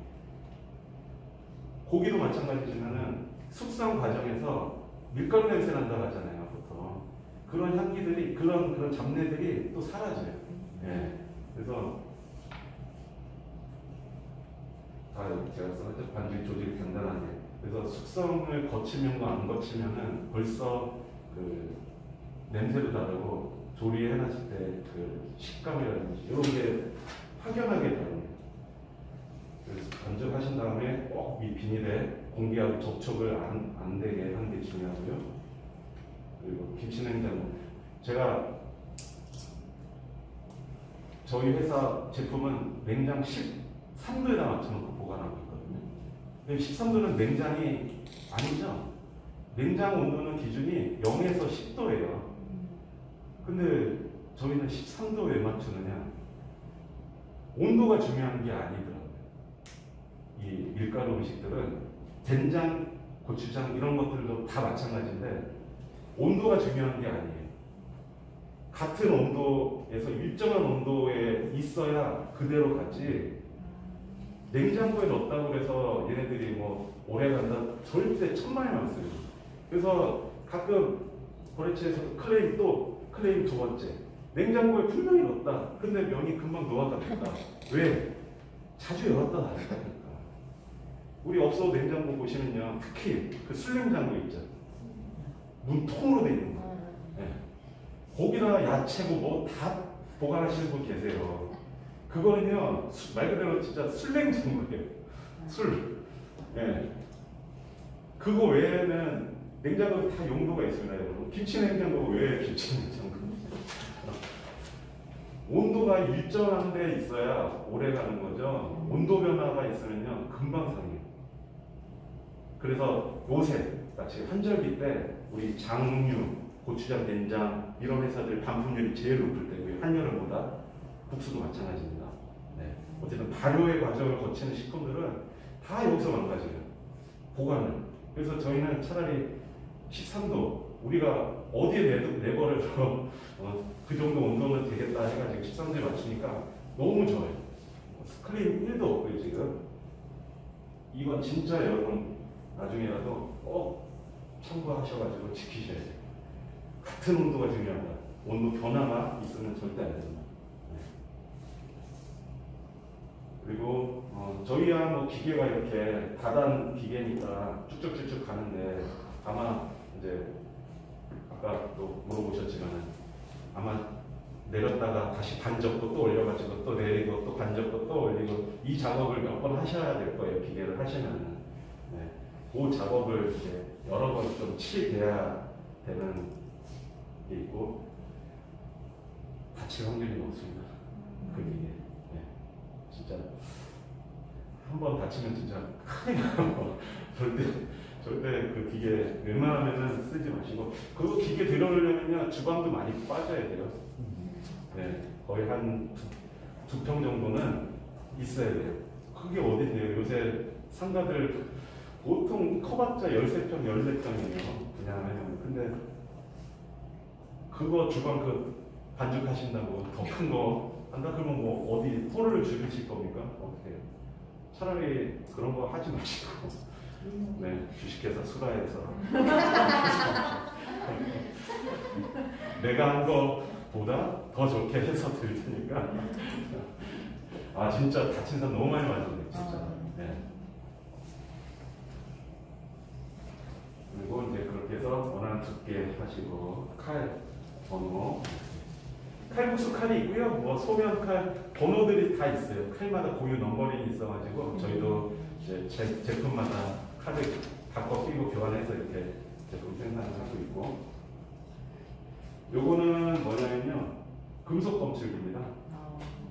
고기도 마찬가지지만은 숙성 과정에서 밀가루 냄새 난다고 하잖아요. 보통 그런 향기들이 그런 잡내들이 또 사라져요. 예. 그래서 제가 써봤죠. 반죽 조직이 단단하게. 그래서 숙성을 거치면과 안 거치면은 벌써 그 냄새도 다르고 조리해놨을 때 그 식감이라든지 이런 게 확연하게 다릅니다. 그래서 반죽하신 다음에 꼭 이 비닐에 공기하고 접촉을 안 되게 하는 게 중요하고요. 그리고 김치냉장고. 제가 저희 회사 제품은 냉장 13도에다 맞춰놓고 보관하고 있거든요. 근데 13도는 냉장이 아니죠. 냉장 온도는 기준이 0에서 10도예요. 근데 저희는 13도 왜 맞추느냐? 온도가 중요한 게 아니더라고요. 이 밀가루 음식들은 된장 고추장 이런 것들도 다 마찬가지인데 온도가 중요한 게 아니에요. 같은 온도에서 일정한 온도에 있어야 그대로 가지 냉장고에 넣었다고 해서 얘네들이 뭐 오래 간다 절대 천만에 안 써요. 그래서 가끔 거래처에서 클레임 두 번째 냉장고에 분명히 넣었다. 근데 면이 금방 녹아가니까 왜? 자주 열었다 닫았다니까. 우리 업소 냉장고 보시면요 특히 그 술냉장고 있죠. 문 통으로 돼 있는 거. 네. 거기다 야채고 뭐 다 보관하시는 분 계세요. 그거는요 말 그대로 진짜 술냉장고예요. 술. 예. 그거 외에는 냉장고에 다 용도가 있습니다, 여러분. 김치 냉장고 왜 김치 냉장고? 온도가 일정한 데 있어야 오래 가는 거죠. 온도 변화가 있으면요 금방 상해요. 그래서 요새 지금 한절기 때 우리 장류, 고추장, 된장 이런 회사들 반품률이 제일 높을 때고요. 한여름보다 국수도 마찬가지입니다. 네. 어쨌든 발효의 과정을 거치는 식품들은 다 여기서 망가져요. 보관을. 그래서 저희는 차라리 13도 우리가 어디에 내버려서 그 정도 온도는 되겠다 해가지고 13도에 맞추니까 너무 좋아요. 스크린 1도 없고요 지금. 이건 진짜 여러분 나중에라도 꼭 참고하셔가지고 지키셔야 돼요. 같은 온도가 중요하다. 온도 변화가 있으면 절대 안 됩니다. 네. 그리고 저희야 뭐 기계가 이렇게 다단 기계니까 쭉쭉쭉쭉 가는데 아마 이제 아까 또 물어보셨지만 아마 내렸다가 다시 반 접고 또 올려가지고 또 내리고 또 반 접고 또 올리고 이 작업을 몇 번 하셔야 될 거예요. 기계를 하시면은. 네. 그 작업을 이제 여러 번 좀 치대야 되는 게 있고 다칠 확률이 높습니다. 그 기계. 네. 진짜 한 번 다치면 진짜 큰일 나요. 절대 그 기계 웬만하면은 쓰지 마시고 그 기계 들어오려면요 주방도 많이 빠져야 돼요. 네, 거의 한 두 평 정도는 있어야 돼요. 그게 어디 돼요? 요새 상가들 보통 커봤자 13평, 14평이에요. 그냥 하면. 근데 그거 주방 그 반죽하신다고 더 큰 거 한다 그러면 뭐 어디 토를 줄이실 겁니까? 어떻게 해요? 차라리 그런 거 하지 마시고 네, 주식회사 수라에서 내가 한 거보다 더 좋게 해서 드릴 테니까 아 진짜 다친 사람 너무 많이 맞았네 진짜. 네. 그리고 이제 그렇게 해서 원하는 두께 하시고 칼 번호 칼국수 칼이 있고요. 뭐 소면 칼 번호들이 다 있어요. 칼마다 고유 넘버링이 있어가지고 저희도 이제 제품마다 칼을 바꿔 끼고 교환해서 이렇게 제품 생산을 하고 있고 요거는 뭐냐면요 금속 검출기입니다.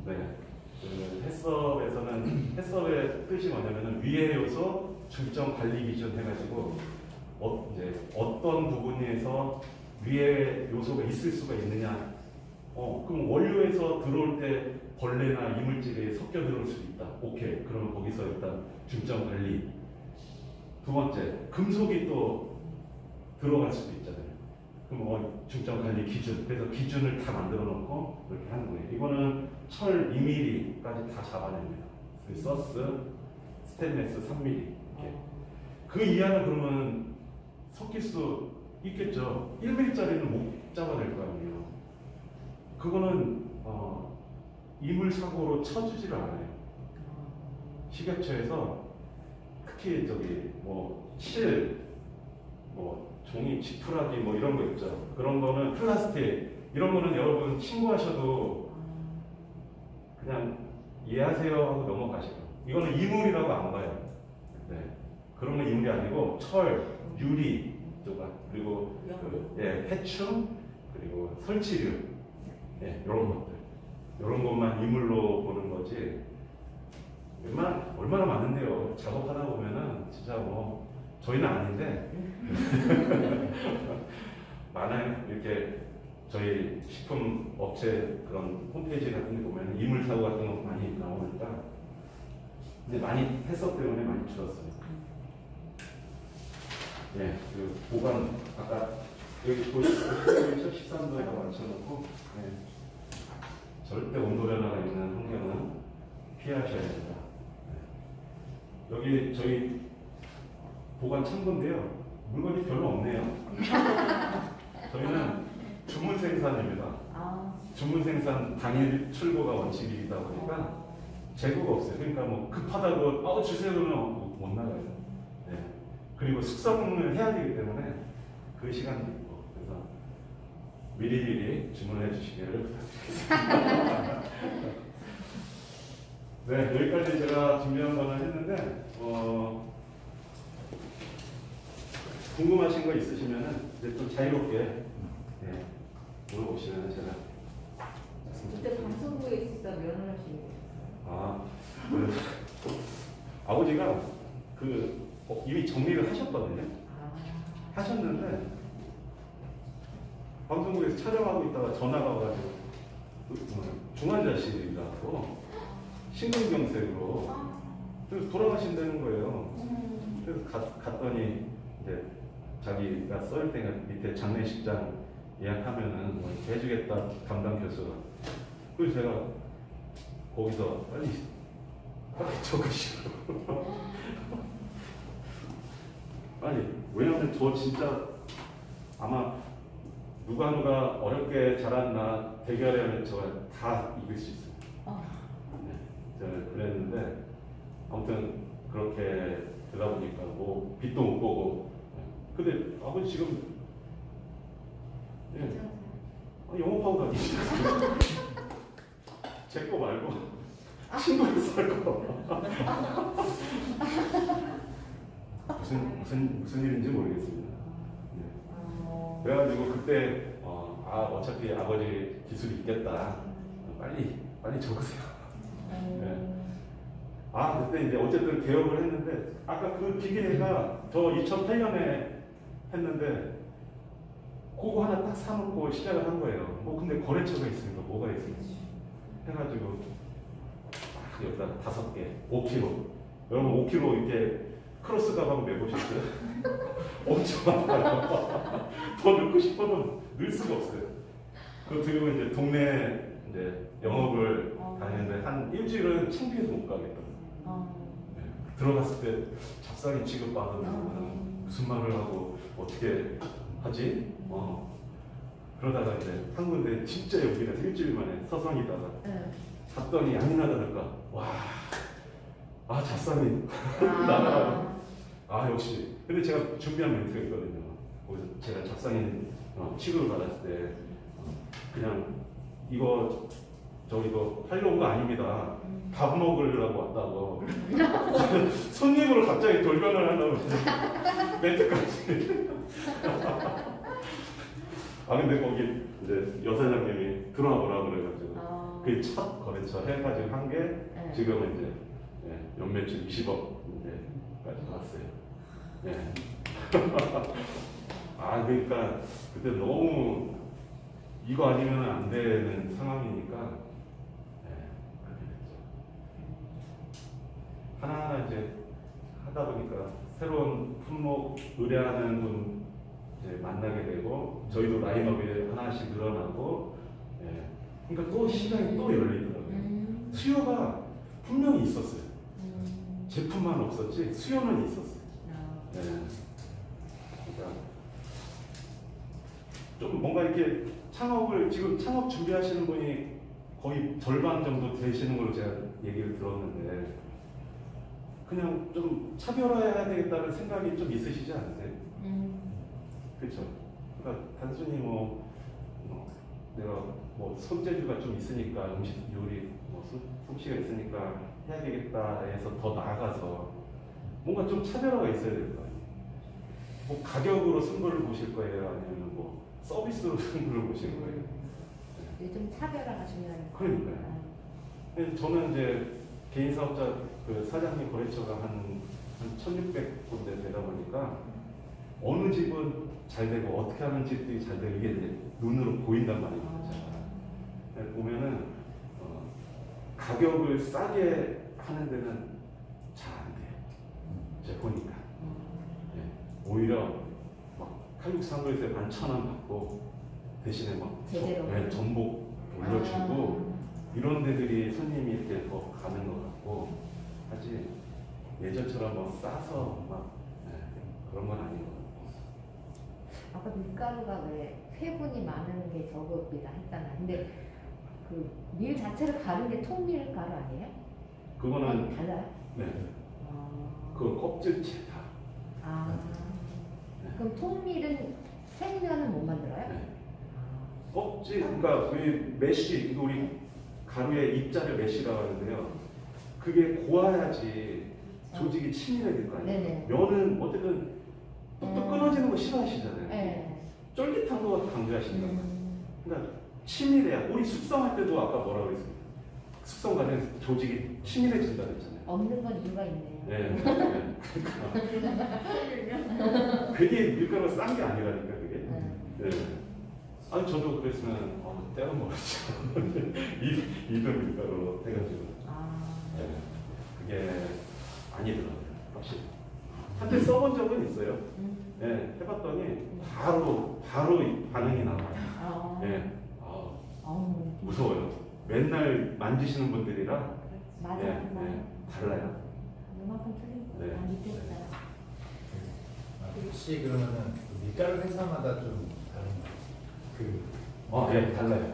네. 그 해썹에서는 해썹의 뜻이 뭐냐면은 위의 요소 중점 관리 기준 해가지고 이제 어떤 부분에서 위의 요소가 있을 수가 있느냐. 그럼 원료에서 들어올 때 벌레나 이물질이 섞여 들어올 수 있다. 오케이. 그러면 거기서 일단 중점 관리. 두 번째, 금속이 또 들어갈 수도 있잖아요. 그럼 중점 관리 기준. 그래서 기준을 다 만들어 놓고 이렇게 하는 거예요. 이거는 철 2mm까지 다 잡아냅니다. 그 서스, 스테인레스 3mm. 이렇게. 그 이하는 그러면 섞일 수 있겠죠. 1mm짜리는 못 잡아낼 거 아니에요. 그거는 이물 사고로 쳐주지를 않아요. 식약처에서 특히 저기 뭐 실, 뭐 종이 지푸라기 뭐 이런 거 있죠. 그런 거는 플라스틱 이런 거는 여러분 신고하셔도 그냥 이해하세요 하고 넘어가시고 이거는 이물이라고 안 봐요. 네. 그런 건 이물이 아니고 철, 유리 조각 그리고 해충 그리고 설치류 이런 것들 이런 것만 이물로 보는 거지 얼마나 많은데요. 작업하다 보면은 진짜 뭐 저희는 아닌데 많아요. 이렇게 저희 식품 업체 그런 홈페이지 같은 데 보면 이물 사고 같은 거 많이 나오니까 근데 많이 해석 때문에 많이 줄었어요. 네, 그 보관 아까 여기 보시면 13도에다 맞춰놓고 네. 절대 온도 변화가 있는 환경은 피하셔야 됩니다. 네. 여기 저희 보관 창고인데요. 물건이 별로 없네요. 저희는 주문 생산입니다. 주문 생산 당일 출고가 원칙이다 보니까 재고가 없어요. 그러니까 뭐 급하다고 주세요 그러면 못 나가요. 네. 그리고 숙성을 해야 되기 때문에 그 시간도 있고 그래서 미리미리 주문해 주시기를 부탁드리겠습니다. 네, 여기까지 제가 준비한 거는 했는데 궁금하신 거 있으시면은 이제 좀 자유롭게 네, 물어보시면 제가 그때 방송국에 있을 때 면허를 하시고. 아버지가 이미 정리를 하셨거든요. 하셨는데 방송국에서 촬영하고 있다가 전화가 와가지고 중환자실이라고 심근경색으로 그래서 돌아가신다는 거예요. 그래서 갔더니 이제 자기가 써일 때가 밑에 장례식장 예약하면은 뭐 이렇게 해주겠다 담당 교수가. 그래서 제가 거기서 빨리 적으시고. 아니 왜냐면 저 진짜 아마 누가 어렵게 자랐나 대결하면 제가 다 이길 수 있어요. 네, 제가 그랬는데 아무튼 그렇게 되다 보니까 뭐 빛도 못 보고. 근데 아버지 지금 예, 영업하고 다니시잖아요. 제 거 말고 친구를 살 거. 무슨 일인지 모르겠습니다. 네. 그래가지고 그때 어차피 아버지 기술이 있겠다. 빨리 적으세요. 네. 그때 이제 어쨌든 개업을 했는데 아까 그 기계가 저 2008년에 했는데 그거 하나 딱 사놓고 시작을 한 거예요. 뭐 근데 거래처가 있으니까 뭐가 있을지 해가지고 여기다 5개 5kg. 여러분 5kg 이렇게 크로스 가방 메보셨어요? 엄청 많아요. 더 넣고 싶어도 넣을 수가 없어요. 그리고 이제 동네 이제 영업을 다니는데 한 일주일은 창피해서 못 가겠더라고요. 네. 들어갔을 때 잡상인 취급받으면 무슨 말을 하고 어떻게 하지? 그러다가 이제 한 군데 진짜 여기에서 일주일 만에 서성이다가 갔더니 양이나다니까 잡상인 나가라고. 역시. 근데 제가 준비한 멘트가 있거든요. 거기서 제가 잡상인 취급을 받았을 때 그냥 이거 팔러 온 거 아닙니다. 밥 먹으려고 왔다고. 손님으로 갑자기 돌변을 하려고 멘트까지. 근데 거기 이제 여사장님이 들어와 보라고 그래가지고 그 첫 거래처 해가지고 한 게 지금은 이제 연매출 20억 까지 나왔어요. 네. 그러니까 그때 너무 이거 아니면 안 되는 상황이니까 그렇게 됐죠. 하나하나 이제 하다 보니까 새로운 품목 의뢰하는 분 이제 만나게 되고 저희도 라인업이 하나씩 늘어나고 그러니까 또 시장이 또 열리더라고요. 수요가 분명히 있었어요. 제품만 없었지 수요는 있었어요. 그러니까 좀 뭔가 이렇게 지금 창업 준비하시는 분이 거의 절반 정도 되시는 걸로 제가 얘기를 들었는데 그냥 좀 차별화해야 되겠다는 생각이 좀 있으시지 않으세요? 그렇죠. 그러니까 단순히 내가 손재주가 좀 있으니까 음식 요리 솜씨가 있으니까 해야 되겠다 해서 더 나아가서 뭔가 좀 차별화가 있어야 될 거 아니에요. 가격으로 승부를 보실 거예요? 아니면 서비스로 승부를 보실 거예요? 요즘 차별화가 중요하니까. 그러니까요. 저는 이제 개인 사업자 사장님 거래처가 한 1,600군데 되다 보니까 어느 집은 잘 되고 어떻게 하는 집들이 잘 되고 이게 이제 눈으로 보인단 말이에요. 보면은 가격을 싸게 하는 데는 잘 안 돼요. 제가 보니까. 오히려 칼국수 한 그릇에 11,000원 받고 대신에 막 제대로. 네, 전복 올려주고 이런 데들이 손님이 이렇게 더 가는 것 같고 하지 예전처럼 뭐 싸서 막 그런 건 아닌 것 같고. 아까 밀가루가 왜 회분이 많은 게 저겁니다 했잖아. 근데 그 밀 자체를 가른 게 통밀가루 아니에요? 그거는 달라요? 네, 아. 그 껍질째 다. 아. 네. 그럼 통밀은 생면은 못 만들어요? 네. 껍질, 그러니까 우리 메쉬, 이거 우리 가루의 입자를 메쉬라고 하는데요. 그게 고와야지 조직이 치밀해질 거 아니에요. 네네. 면은 어쨌든 뚝뚝 끊어지는 거 싫어하시잖아요. 네. 쫄깃한 거 강조하시는 거예요. 그러니까 치밀해야, 우리 숙성할 때도 아까 뭐라고 그랬습니까? 숙성 과정에서 조직이 치밀해진다 그랬잖아요. 없는 건 이유가 있네요. 네. 괜히 밀가루 싼 게 아니라니까 그게. 네. 아니 저도 그랬으면 때려 먹었죠. 이들 밀가루 해가지고. 아. 네. 그게 아니더라고요. 확실히. 한때 써본 적은 있어요. 네. 해봤더니 바로 반응이 나와요. 아. 네. 아우. 무서워요. 맨날 만지시는 분들이라. 맞아. 네. 네. 달라요. 이만큼 틀린 거. 네. 아, 밑에 있어요. 혹시 그러면은 그 밀가루 회사마다 좀 다른가요? 네, 달라요.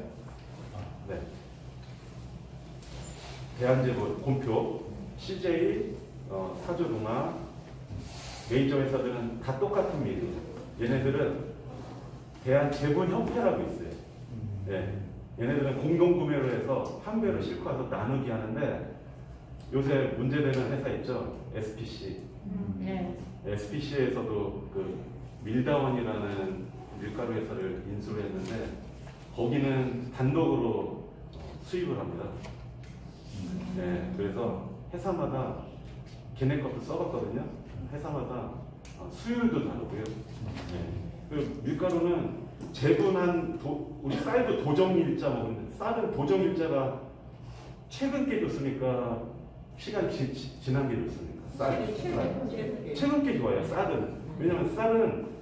네. 대한제보, 곰표, CJ, 타조동아, 메이저 회사들은 다 똑같은 밀이에요. 얘네들은 대한제본협회라고 있어요. 네. 얘네들은 공동구매로 해서 판매로 싣고 와서 나누기 하는데 요새 문제되는 회사 있죠? SPC. 네. SPC에서도 그 밀다원이라는 밀가루 회사를 인수를 했는데 거기는 단독으로 수입을 합니다. 네, 그래서 회사마다 걔네 것도 써봤거든요. 회사마다 수율도 다르고요. 네. 그 밀가루는 재분한 우리 쌀도 도정일자 먹는데 쌀은 도정일자가 최근 게 좋습니까? 시간 지난 게 좋습니까? 쌀. 최근 게 좋아요. 쌀은. 왜냐면 쌀은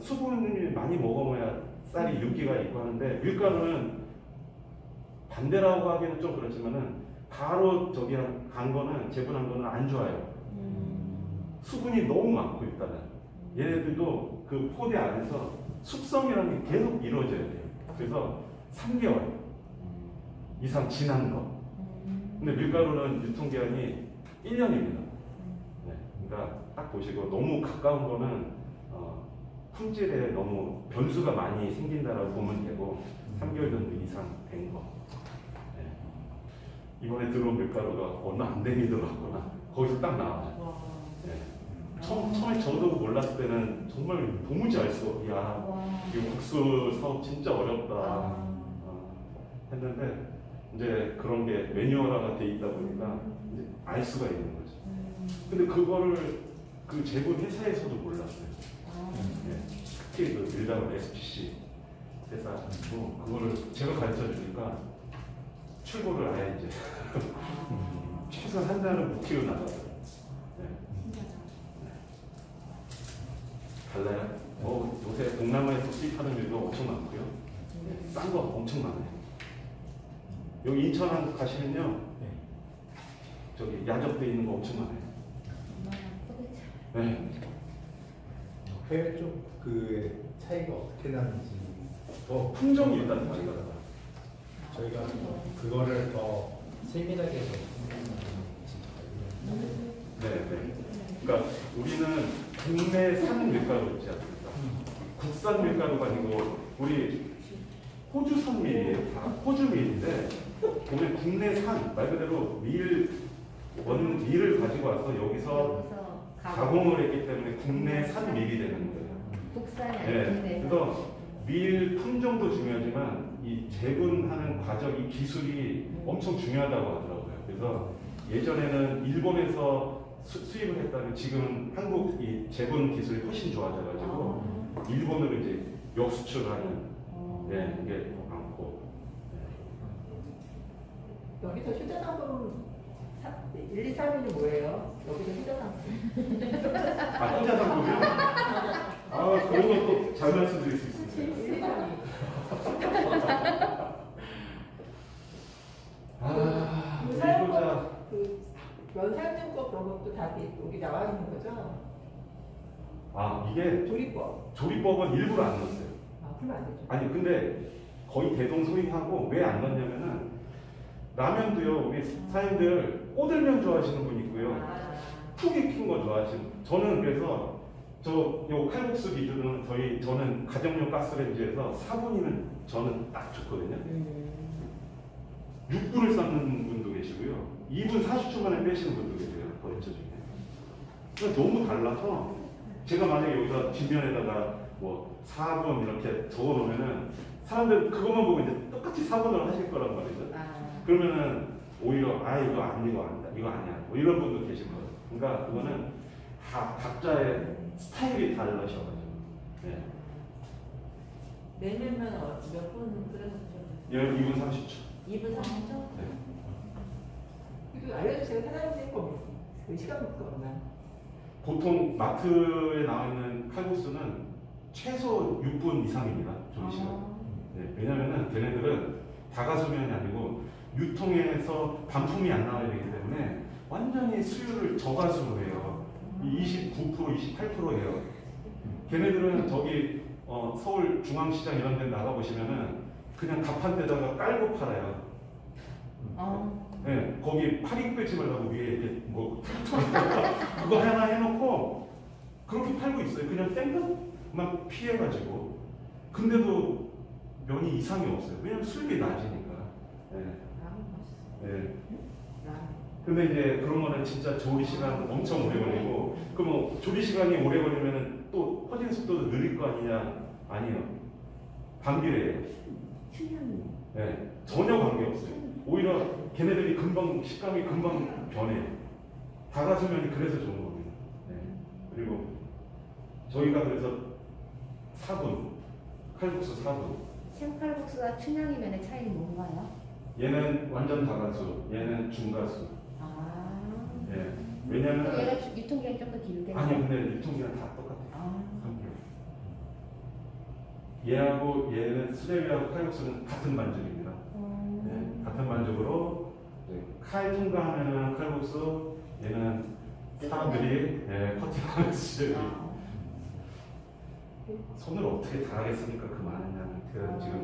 수분을 많이 먹어야 쌀이 윤기가 있고 하는데 밀가루는 반대라고 하기는 좀 그렇지만은 바로 저기 간 거는 재분한 거는 안 좋아요. 수분이 너무 많고 일단은 얘네들도 그 포대 안에서 숙성이라는 게 계속 이루어져야 돼요. 그래서 3개월 이상 지난 거. 근데 밀가루는 유통기한이 1년입니다. 네, 그러니까 딱 보시고 너무 가까운 거는 품질에 너무 변수가 많이 생긴다라고 보면 되고 3개월 정도 이상 된 거. 네. 이번에 들어온 밀가루가 얼마 안 된 게 들어갔거나 거기서 딱 나와요. 네. 처음에 저도 몰랐을 때는 정말 도무지 알 수 없고 야 이 국수 사업 진짜 어렵다 했는데 이제 그런 게 매뉴얼화가 돼 있다 보니까 이제 알 수가 있는 거죠. 근데 그거를 그 제본 회사에서도 몰랐어요. 네. 특히 그 밀다운 SPC 회사고 그거를 제가 가르쳐 주니까 출고를 아예 이제 최소 한 달은 못 키워 나가요. 달라요? 요새 동남아에서 수입하는 일도 엄청 많고요. 싼 거 엄청 많아요. 여기 인천 가시면요. 저기 야적돼 있는 거 엄청 많아요. 네. 해외 쪽 그 차이가 어떻게 나는지 품종이 일단 다르다. 저희가 그거를 더 세밀하게 네. 그러니까 우리는 국내산 밀가루 있지 않습니까? 국산 밀가루가 아니고 우리 호주산 밀이에요. 다 호주 밀인데 보면 국내산 말 그대로 밀을 가지고 와서 여기서 가공을 했기 때문에 국내산 밀이 되는 거예요. 국산이 네. 아닌데. 그래서 밀 품종도 중요하지만 이 재분하는 과정, 이 기술이 엄청 중요하다고 하더라고요. 그래서 예전에는 일본에서 수입을 했다면 지금 한국 이 재분 기술이 훨씬 좋아져가지고 일본으로 이제 역수출하는 네, 이게 많고. 여기서 휴대상품 1, 2, 3위는 뭐예요? 여기서 휴대상품. 혼자 상품이요? 아, 그런 것도 잘 말씀드릴 수 있습니다. 세상에. 아, 그 우리 사용법, 보자. 면 사용법 그런 것도 다 여기 나와 있는 거죠? 아, 이게 조리법. 조리법은 일부러 안 넣었어요. 아, 그러면 안 되죠. 아니, 근데 거의 대동소이하고 왜 안 넣냐면은 라면도요, 우리 사장님들 꼬들면 좋아하시는 분 있고요. 아, 푹 익힌 거 좋아하시는 분. 저는 그래서 요 칼국수 기준은 저는 가정용 가스레인지에서 4분이면 저는 딱 좋거든요. 6분을 삶는 분도 계시고요. 2분 40초 만에 빼시는 분도 계세요. 버리처 중에. 그러니까 너무 달라서 제가 만약에 여기서 뒷면에다가 뭐 4분 이렇게 적어 놓으면은 사람들 그것만 보고 이제 똑같이 4분을 하실 거란 말이죠. 그러면은 오히려 이거 아니다. 이거 아니야. 뭐 이런 분도 계신 거예요. 그러니까 그거는 다 각자의 스타일이 달라셔가지고. 네. 내년면 몇 분 끓여서 드셨어요? 2분 30초. 2분 30초? 네. 이거 알려주세요. 사장님 그 시간 묶거나. 보통 마트에 나와 있는 칼국수는 최소 6분 이상입니다. 조리시간. 네, 왜냐면은 걔네들은 다가소면이 아니고 유통에서 반품이 안 나와야 되기 때문에 완전히 수율을 저가수로 해요. 29%, 28%예요. 걔네들은 저기 서울 중앙시장 이런 데 나가보시면은 그냥 갑판대다가 깔고 팔아요. 네, 거기 파리 끌지 말라고 위에 이렇게 뭐 그거 하나 해놓고 그렇게 팔고 있어요. 그냥 생각만 피해가지고. 근데도 면이 이상이 없어요. 왜냐면 수율이 낮으니까. 네. 네. 근데 이제 그런 거는 진짜 조리 시간 엄청 오래 걸리고, 그럼 조리 시간이 오래 걸리면은 또 퍼지는 속도도 느릴 거 아니냐? 아니에요. 반비례예요. 네. 전혀 관계 없어요. 오히려 걔네들이 금방 식감이 금방 변해요. 다가서면이 그래서 좋은 겁니다. 네. 그리고 저희가 그래서 4분 칼국수 4분. 생칼국수와 춘향이면의 차이는 뭔가요? 얘는 완전 다가수, 얘는 중가수. 예. 왜냐면 그럼 얘가 유통기한이 좀 더 길게. 아니요, 근데 유통기한 다 똑같아요. 아. 3개월. 얘하고 얘는 수제비하고 칼국수는 같은 반죽입니다. 네, 같은 반죽으로 칼 통과하면은 칼국수, 얘는 사람들이 커팅하는 수제비. 손으로 어떻게 다 하겠습니까? 그 많은 양을 지금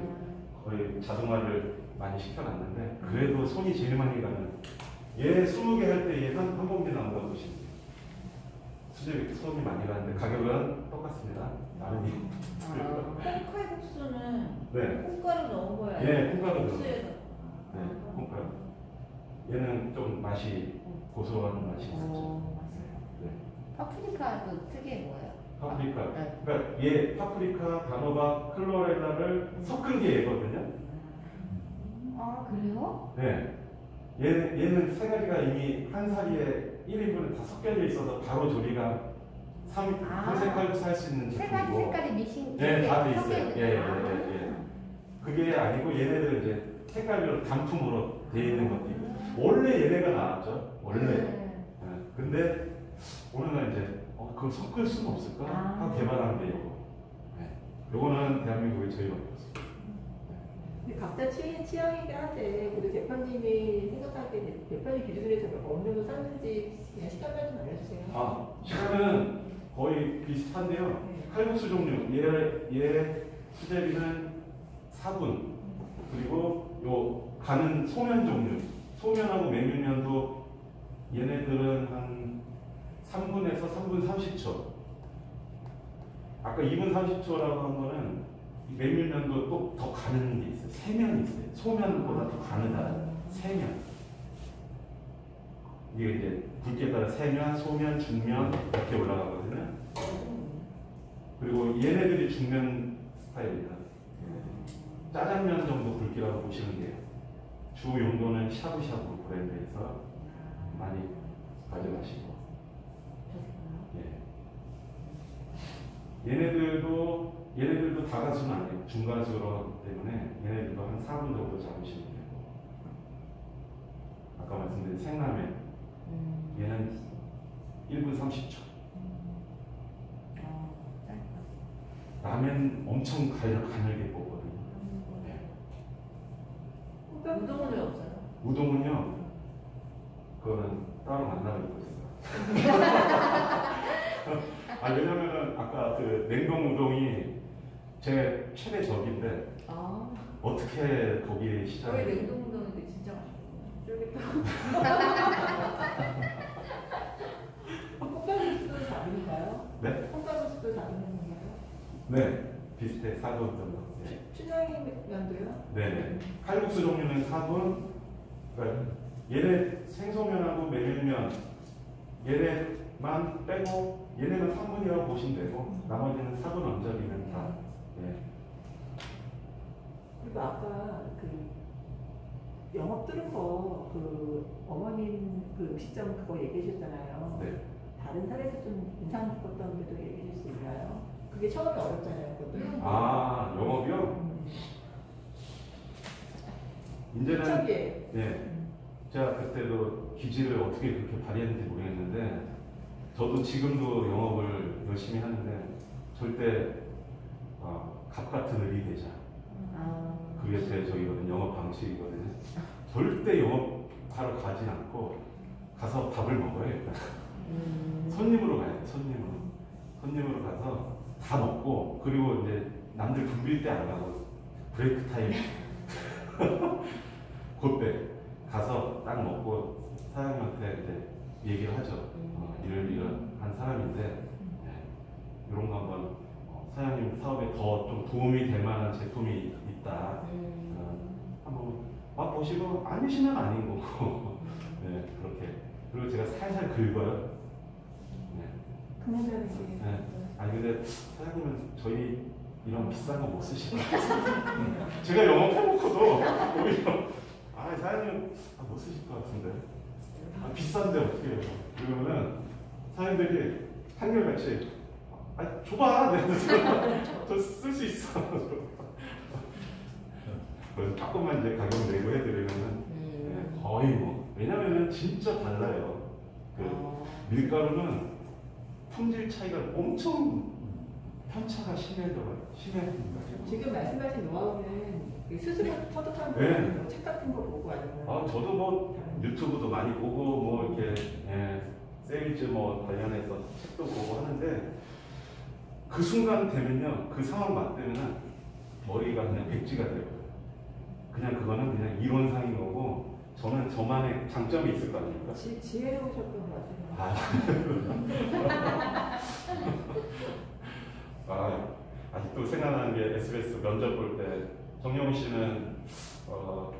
거의 자동화를 많이 시켜놨는데 그래도 손이 제일 많이 가는. 얘 20개 할 때 얘 한 봉지 나온다고 보시면 돼요. 수제비 손이 많이 가는데 가격은 똑같습니다. 나름이. 콩칼국수는 네. 콩가루 넣은 거야? 예, 콩가루 넣은 국수에서. 네, 콩가루. 얘는 좀 맛이 고소한 맛이 있었죠. 네. 파프리카도 특이해 보여요. 파프리카. 네. 그러니까 얘 파프리카, 단호박, 클로레다를 섞은 게 얘거든요. 아, 그래요? 네. 얘는 세 가지가 이미 한 사리에 1인분에 다 섞여져 있어서 바로 조리가 삼색 칼국수 할 수 있는 세 가지 제품이고. 색깔이 믹싱. 네, 다 돼 있어요. 섞여 예. 있는 그게 아니고 얘네들은 이제 색깔별로 단품으로 되어 있는 것들이고. 원래 얘네가 나왔죠. 원래. 네. 근데 어느 날 이제 그걸 섞을 수는 없을까 하고 개발한 게 이거. 네. 요거는 대한민국에 저희가 없었어요. 근데 각자 취향이긴 한데, 그래도 대표님이 생각하기에 대표님 기준에서 어느 정도 사는지 그냥 시간만 좀 알려주세요. 시간은 거의 비슷한데요. 네. 칼국수 종류, 얘 수제비는 4분. 그리고 요 가는 소면 종류, 소면하고 메밀면도 얘네들은 한 3분에서 3분 30초. 아까 2분 30초라고 한 거는 메밀면도 또 더 가는 게 있어요. 세면이 있어요. 소면보다 더 가느다는 세면. 이게 이제 굵기에 따라 세면, 소면, 중면 이렇게 올라가거든요. 그리고 얘네들이 중면 스타일입니다. 짜장면 정도 굵기라고 보시면 돼요. 주 용도는 샤브샤브 브랜드에서 많이 가져가시고. 얘네들도 다가수는 아니에요. 중가수로 하기 때문에 얘네들도 한 4분 정도 잡으시면 되고. 아까 말씀드린 생라면 얘는 1분 30초. 엄청 가늘게 뽑거든요. 네. 우동은 왜 없어요? 우동은요, 그거는 따로 만나고 있어요. 아, 왜냐면은 아까 그 냉동 우동이 제 최대 적인데 아, 어떻게 거기에 저희 시장에 냉동 우동인데 진짜 맛있거든요. 쫄깃하고. 콩가루도 다른가요? 네? 콩가루도 다른 건가요? 네, 비슷해. 4분 정도. 네. 춘향이면도요? 네네. 칼국수 종류는 4분. 그러니까 얘네 생소면하고 메밀면 얘네만 빼고 얘네는 3분이라고 보시면 되고 나머지는 4분 언저리는 다. 네. 그리고 아까 그 영업 들은 거 그 어머님 그 음식점 그거 얘기해 주셨잖아요. 네. 다른 사례에서 좀 인상 깊었던 것도 얘기해 줄 수 있나요? 그게 처음에 어렵잖아요. 그것도. 아, 영업이요? 이제는 초기에. 예. 제가 그때도 기질을 어떻게 그렇게 발휘했는지 모르겠는데 저도 지금도 영업을 열심히 하는데 절대 갑 같은 을이 되자. 아, 그게 제 저기거든 영업 방식이거든요. 절대 영업하러 가지 않고 가서 밥을 먹어요 일단. 손님으로 가야 돼. 손님으로 가서 다 먹고 그리고 이제 남들 붐빌 때 안 가고 브레이크 타임 그때 가서 딱 먹고 사장님한테 이제 얘기를 하죠. 이런 한 사람인데 네, 이런 거 한번 사장님 사업에 더 좀 도움이 될 만한 제품이 있다. 한번 맛보시고 아니시면 아닌 거고 네, 그렇게. 그리고 제가 살살 긁어요. 네. 그만하는 게. 네. 아니 근데 사장님은 저희 이런 비싼 거 못 쓰시는 것 같아요. 제가 영업해놓고도 오히려 사장님 못 쓰실 것 같은데 비싼데 어떻게 해요? 그러면은 사장님들이 한결같이 줘봐. 저 쓸 수 있어. 그래서 조금만 이제 가격 내고 해드리면은 네, 거의 뭐 왜냐면은 진짜 달라요. 그 밀가루는 품질 차이가 엄청 편차가 심해집니다. 지금 말씀하신 노하우는 그 스스로 터득한 네. 거, 책 같은 거 보고 아니면 저도 뭐 유튜브도 많이 보고 뭐 이렇게 세일즈 뭐 관련해서 책도 보고 하는데 그 순간 되면요 그 상황 맞대면은 머리가 그냥 백지가 돼요. 그냥 그거는 그냥 이론상인 거고 저는 저만의 장점이 있을 거 아닙니까? 지혜로우셨던 것 같아요. 아직도 생각나는 게 SBS 면접 볼 때 정영훈 씨는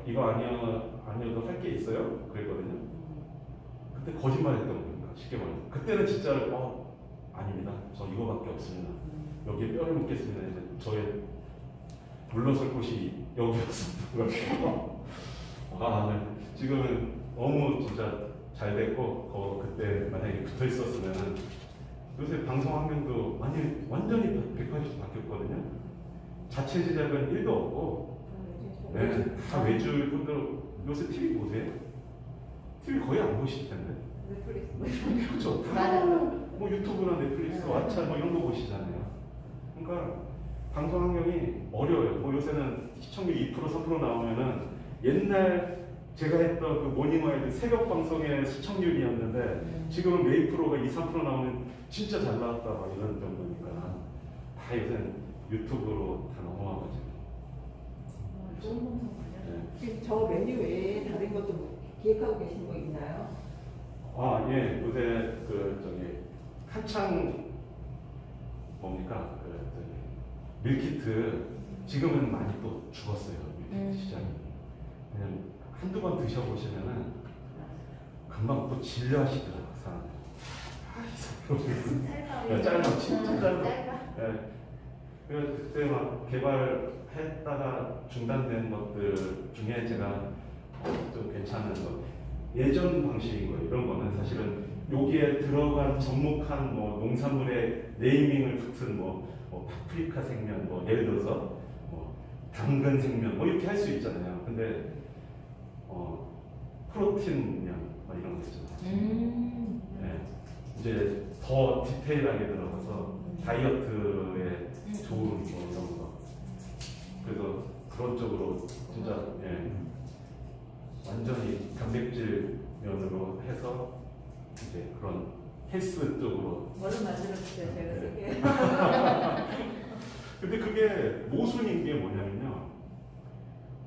이거 아니어도 할 게 있어요? 그랬거든요. 그때 거짓말했던 겁니다. 쉽게 말해서. 그때는 진짜 아닙니다. 저 이거밖에 없습니다. 여기에 뼈를 묻겠습니다. 이제 저의 물러설 곳이 여기였었던 거죠. 네. 지금은 너무 진짜 잘 됐고 그때 만약에 붙어 있었으면 요새 방송 환경도 완전히 180도 바뀌었거든요. 자체 제작은 1도 없고 네, 다 외주 분들 요새 TV 보세요? TV 거의 안 보실 텐데. 넷플릭스. 그렇죠. 맞아요. 뭐 유튜브나 넷플릭스, 왓챠 뭐 이런 거 보시잖아요. 그러니까 방송 환경이 어려워요. 뭐 요새는 시청률 2% 3% 나오면은 옛날 제가 했던 그 모닝와이드 새벽 방송의 시청률이었는데 지금은 메인 프로가 2, 3% 나오면 진짜 잘 나왔다 막 이런 정도니까 다 요새는 유튜브로 다 넘어와가지고. 좋은 방송 많이 네. 저 메뉴 외에 다른 것도 뭐 기획하고 계신 거 있나요? 예, 요새 한창 뭡니까 밀키트 지금은 많이 또 죽었어요. 밀키트 시장이. 그냥 한두 번 드셔보시면은 금방 또 진료하시더라고요. 사람들. 짧아, 진짜 짧아. 네. 그래서 그때 막 개발했다가 중단된 것들 중에 제가 좀 괜찮은 거 예전 방식인 거예요. 이런 거는 사실은 여기에 들어간 접목한 뭐 농산물의 네이밍을 붙은 뭐 파프리카 생면 뭐 예를 들어서 뭐 당근 생면 뭐 이렇게 할 수 있잖아요. 근데 프로틴면 뭐 이런 거 있잖아요. 네. 이제 더 디테일하게 들어가서 다이어트에 좋은 뭐 이런 거 그래서 그런 쪽으로 진짜 예, 완전히 단백질 면으로 해서 이제 그런 헬스 쪽으로. 얼른 만들어주세요. 제가 쓸게요. 근데 그게 모순인 게 뭐냐면요.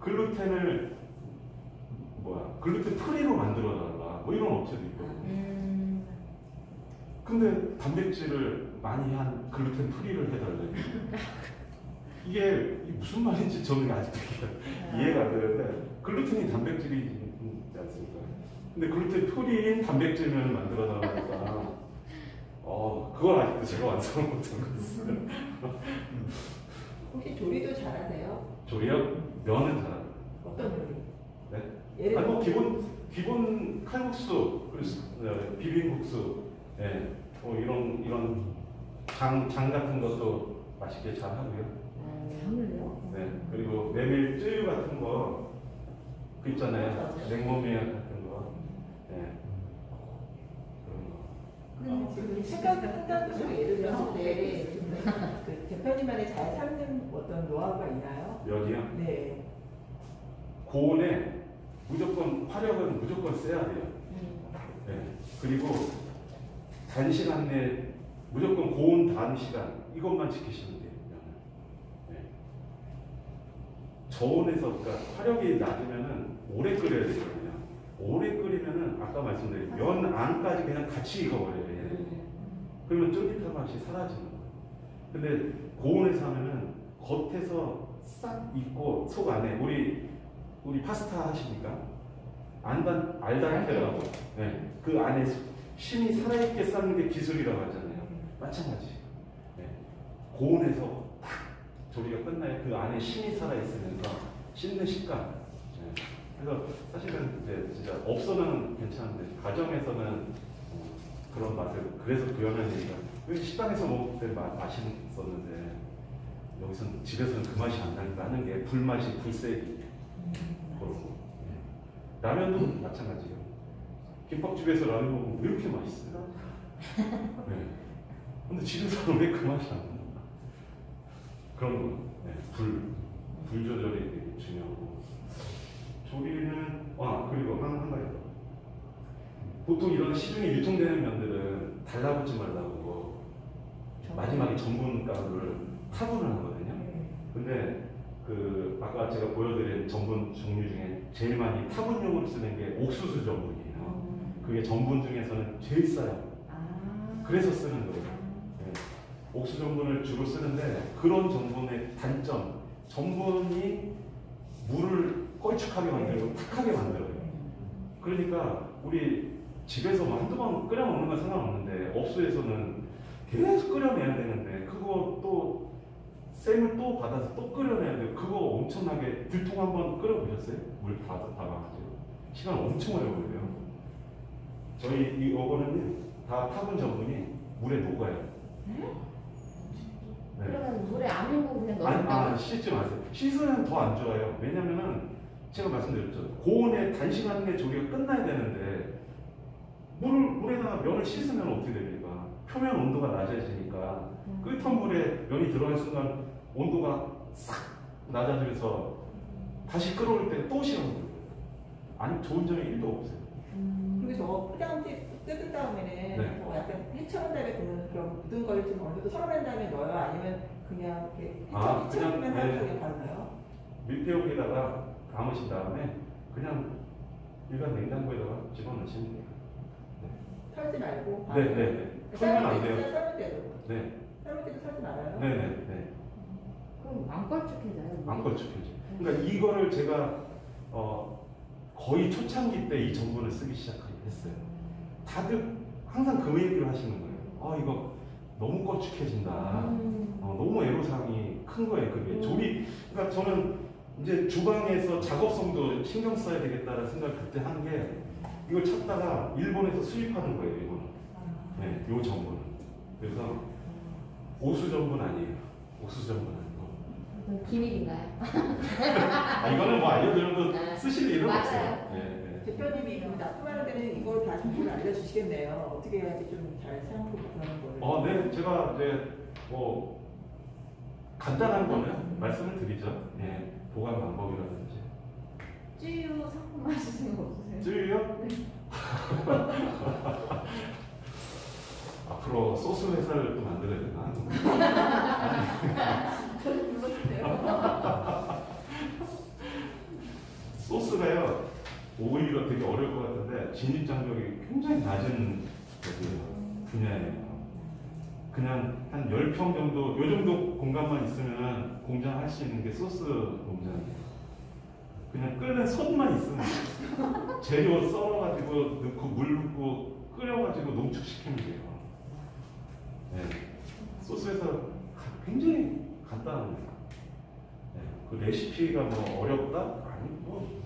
글루텐을 글루텐 프리로 만들어달라 뭐 이런 업체도 있거든요. 근데 단백질을 많이 한 글루텐 프리를 해달래. 이게 무슨 말인지 저는 아직도 이해가 안 되는데 글루텐이 단백질이지 않습니까? 근데 글루텐 프리인 단백질면을 만들어달라니까 그걸 아직도 제가 완성을 못한 거 있어요. 혹시 조리도 잘하세요? 조리요? 면은 잘합니다. 어떤 요리? 네? 예를 아니 뭐 들어 기본 칼국수, 비빔국수, 예, 뭐 이런 장 같은 것도 맛있게 잘 하고요. 장을요? 네, 그리고 메밀 쯔유 같은 거, 그 있잖아요. 냉모밀 같은 거, 예, 그런 거. 생각적으로 예를 들었을 때 그 대표님만의 잘 삶는 어떤 노하우가 있나요? 면이요. 네. 고온에 무조건 화력은 무조건 세야 돼요. 네. 그리고 단시간 내 무조건 고온 단시간 이것만 지키시면 돼요. 네. 저온에서 그러니까 화력이 낮으면은 오래 끓여야 되거든요. 오래 끓이면은 아까 말씀드린 면 안까지 그냥 같이 익어버려요. 그러면 쫄깃한 맛이 사라지는 거예요. 근데 고온에서 하면은 겉에서 싹 익고 속 안에 우리 파스타 하십니까? 알단테라고. 네. 그 안에 심이 살아있게 삶는 게 기술이라고 하잖아요. 마찬가지. 네. 고온에서 딱 조리가 끝나요. 그 안에 심이 살아있으면서 씹는 식감. 네. 그래서 사실은 이제 진짜 업소는 괜찮은데 가정에서는 그런 맛을 그래서 구현하니까 왜 식당에서 먹을 때 맛있었는데 여기서는 집에서는 그 맛이 안 나는 게 불맛이 불세기. 그렇고 라면도 마찬가지예요. 김밥집에서 라면 먹으면 왜 이렇게 맛있어요? 네. 근데 집에서는 왜 그 맛이 안 나나? 그런 거. 네. 불 조절이 되게 중요하고 조리는 그리고 한 가지 더. 보통 이런 시중에 유통되는 면들은 달라붙지 말라고 마지막에 전분가루를 타분을 하거든요. 근데 그 아까 제가 보여드린 전분 종류 중에 제일 많이 타분용으로 쓰는 게 옥수수 전분이에요. 그게 전분 중에서는 제일 싸요. 그래서 쓰는 거예요. 네. 옥수수 전분을 주로 쓰는데 그런 전분의 단점, 전분이 물을 걸쭉하게 만들고 탁하게 만들어요. 그러니까 우리 집에서 뭐 한두 번 끓여 먹는 건 상관없는데 업소에서는 계속 끓여내야 되는데 그거 또 쌤을 또 받아서 또 끓여내야 돼요. 그거 엄청나게 들통 한번 끓여보셨어요? 물 받아가지고 시간 엄청 오래 걸려요. 저희 이거는 다 타분 전분이 물에 녹아요. 네. 그러면 물에 안 헹구고 그냥 넣으면 아니, 씻지 마세요. 씻으면 더 안 좋아요. 왜냐면은 제가 말씀드렸죠. 고온에 단시간 내 조리가 끝나야 되는데 물에다가 면을 씻으면 어떻게 됩니까? 표면 온도가 낮아지니까 끓던 물에 면이 들어간 순간 온도가 싹 낮아지면서 다시 끓어올 때 또 식어버려요. 아니 좋은 점이 1도 없어요. 그리고 저거 포장지 뜯은 다음에는 네. 약간 해쳐놓은 다음에 그런 묻은 거를 좀 어느 정도 썰어낸 다음에 넣어요? 아니면 그냥 이렇게 그냥, 해쳐놓으면 네. 하는 바로 넣어요? 밀폐용기에다가 감으신 다음에 그냥 일반 냉장고에다가 집어넣으시면 돼요. 털지 말고. 네네네. 털면 안 돼요. 썰을 때도. 네. 썰을 때도 털지 말아요? 네네네. 그럼 안 걸쭉해져요? 안 걸쭉해져. 그러니까 이거를 제가 거의 초창기 때 이 전분을 쓰기 시작했어요. 다들 항상 그 얘기를 하시는 거예요. 이거 너무 걸쭉해진다. 너무 애로사항이 큰 거예요. 그게 조리. 그러니까 저는 이제 주방에서 작업성도 신경 써야 되겠다는 생각을 그때 한 게 이걸 찾다가 일본에서 수입하는 거예요. 이거는. 네, 요 전분은. 그래서 오수 전분 아니에요. 옥수수 전분 아니고. 비밀인가요? 이거는 뭐 알려드려도 쓰실 일은 맞아요. 없어요. 네. 대표님이 그럼 납품하는 데는 이걸 다 정보를 알려주시겠네요. 어떻게 해야지 좀 잘 사용하고 그러는 거를. 네, 제가 이제 뭐 간단한 거는 말씀을 드리죠. 예, 보관 방법이라든지. 찌유 상품 하시는 거 없으세요? 쯔유요? 앞으로 소스 회사를 또 만들어야 되나? 저를 불러주세요. 소스가요, 오히려 되게 어려울 것 같은데 진입 장벽이 굉장히 낮은 분야예요. 그냥 한 10평 정도, 요 정도 공간만 있으면 공장 할 수 있는 게 소스 공장이에요. 그냥 끓는 손만 있으면 재료 썰어가지고 넣고 물 붓고 끓여가지고 농축시키면 돼요. 네. 소스에서 굉장히 간단합니다. 네. 그 레시피가 뭐 어렵다? 아니 뭐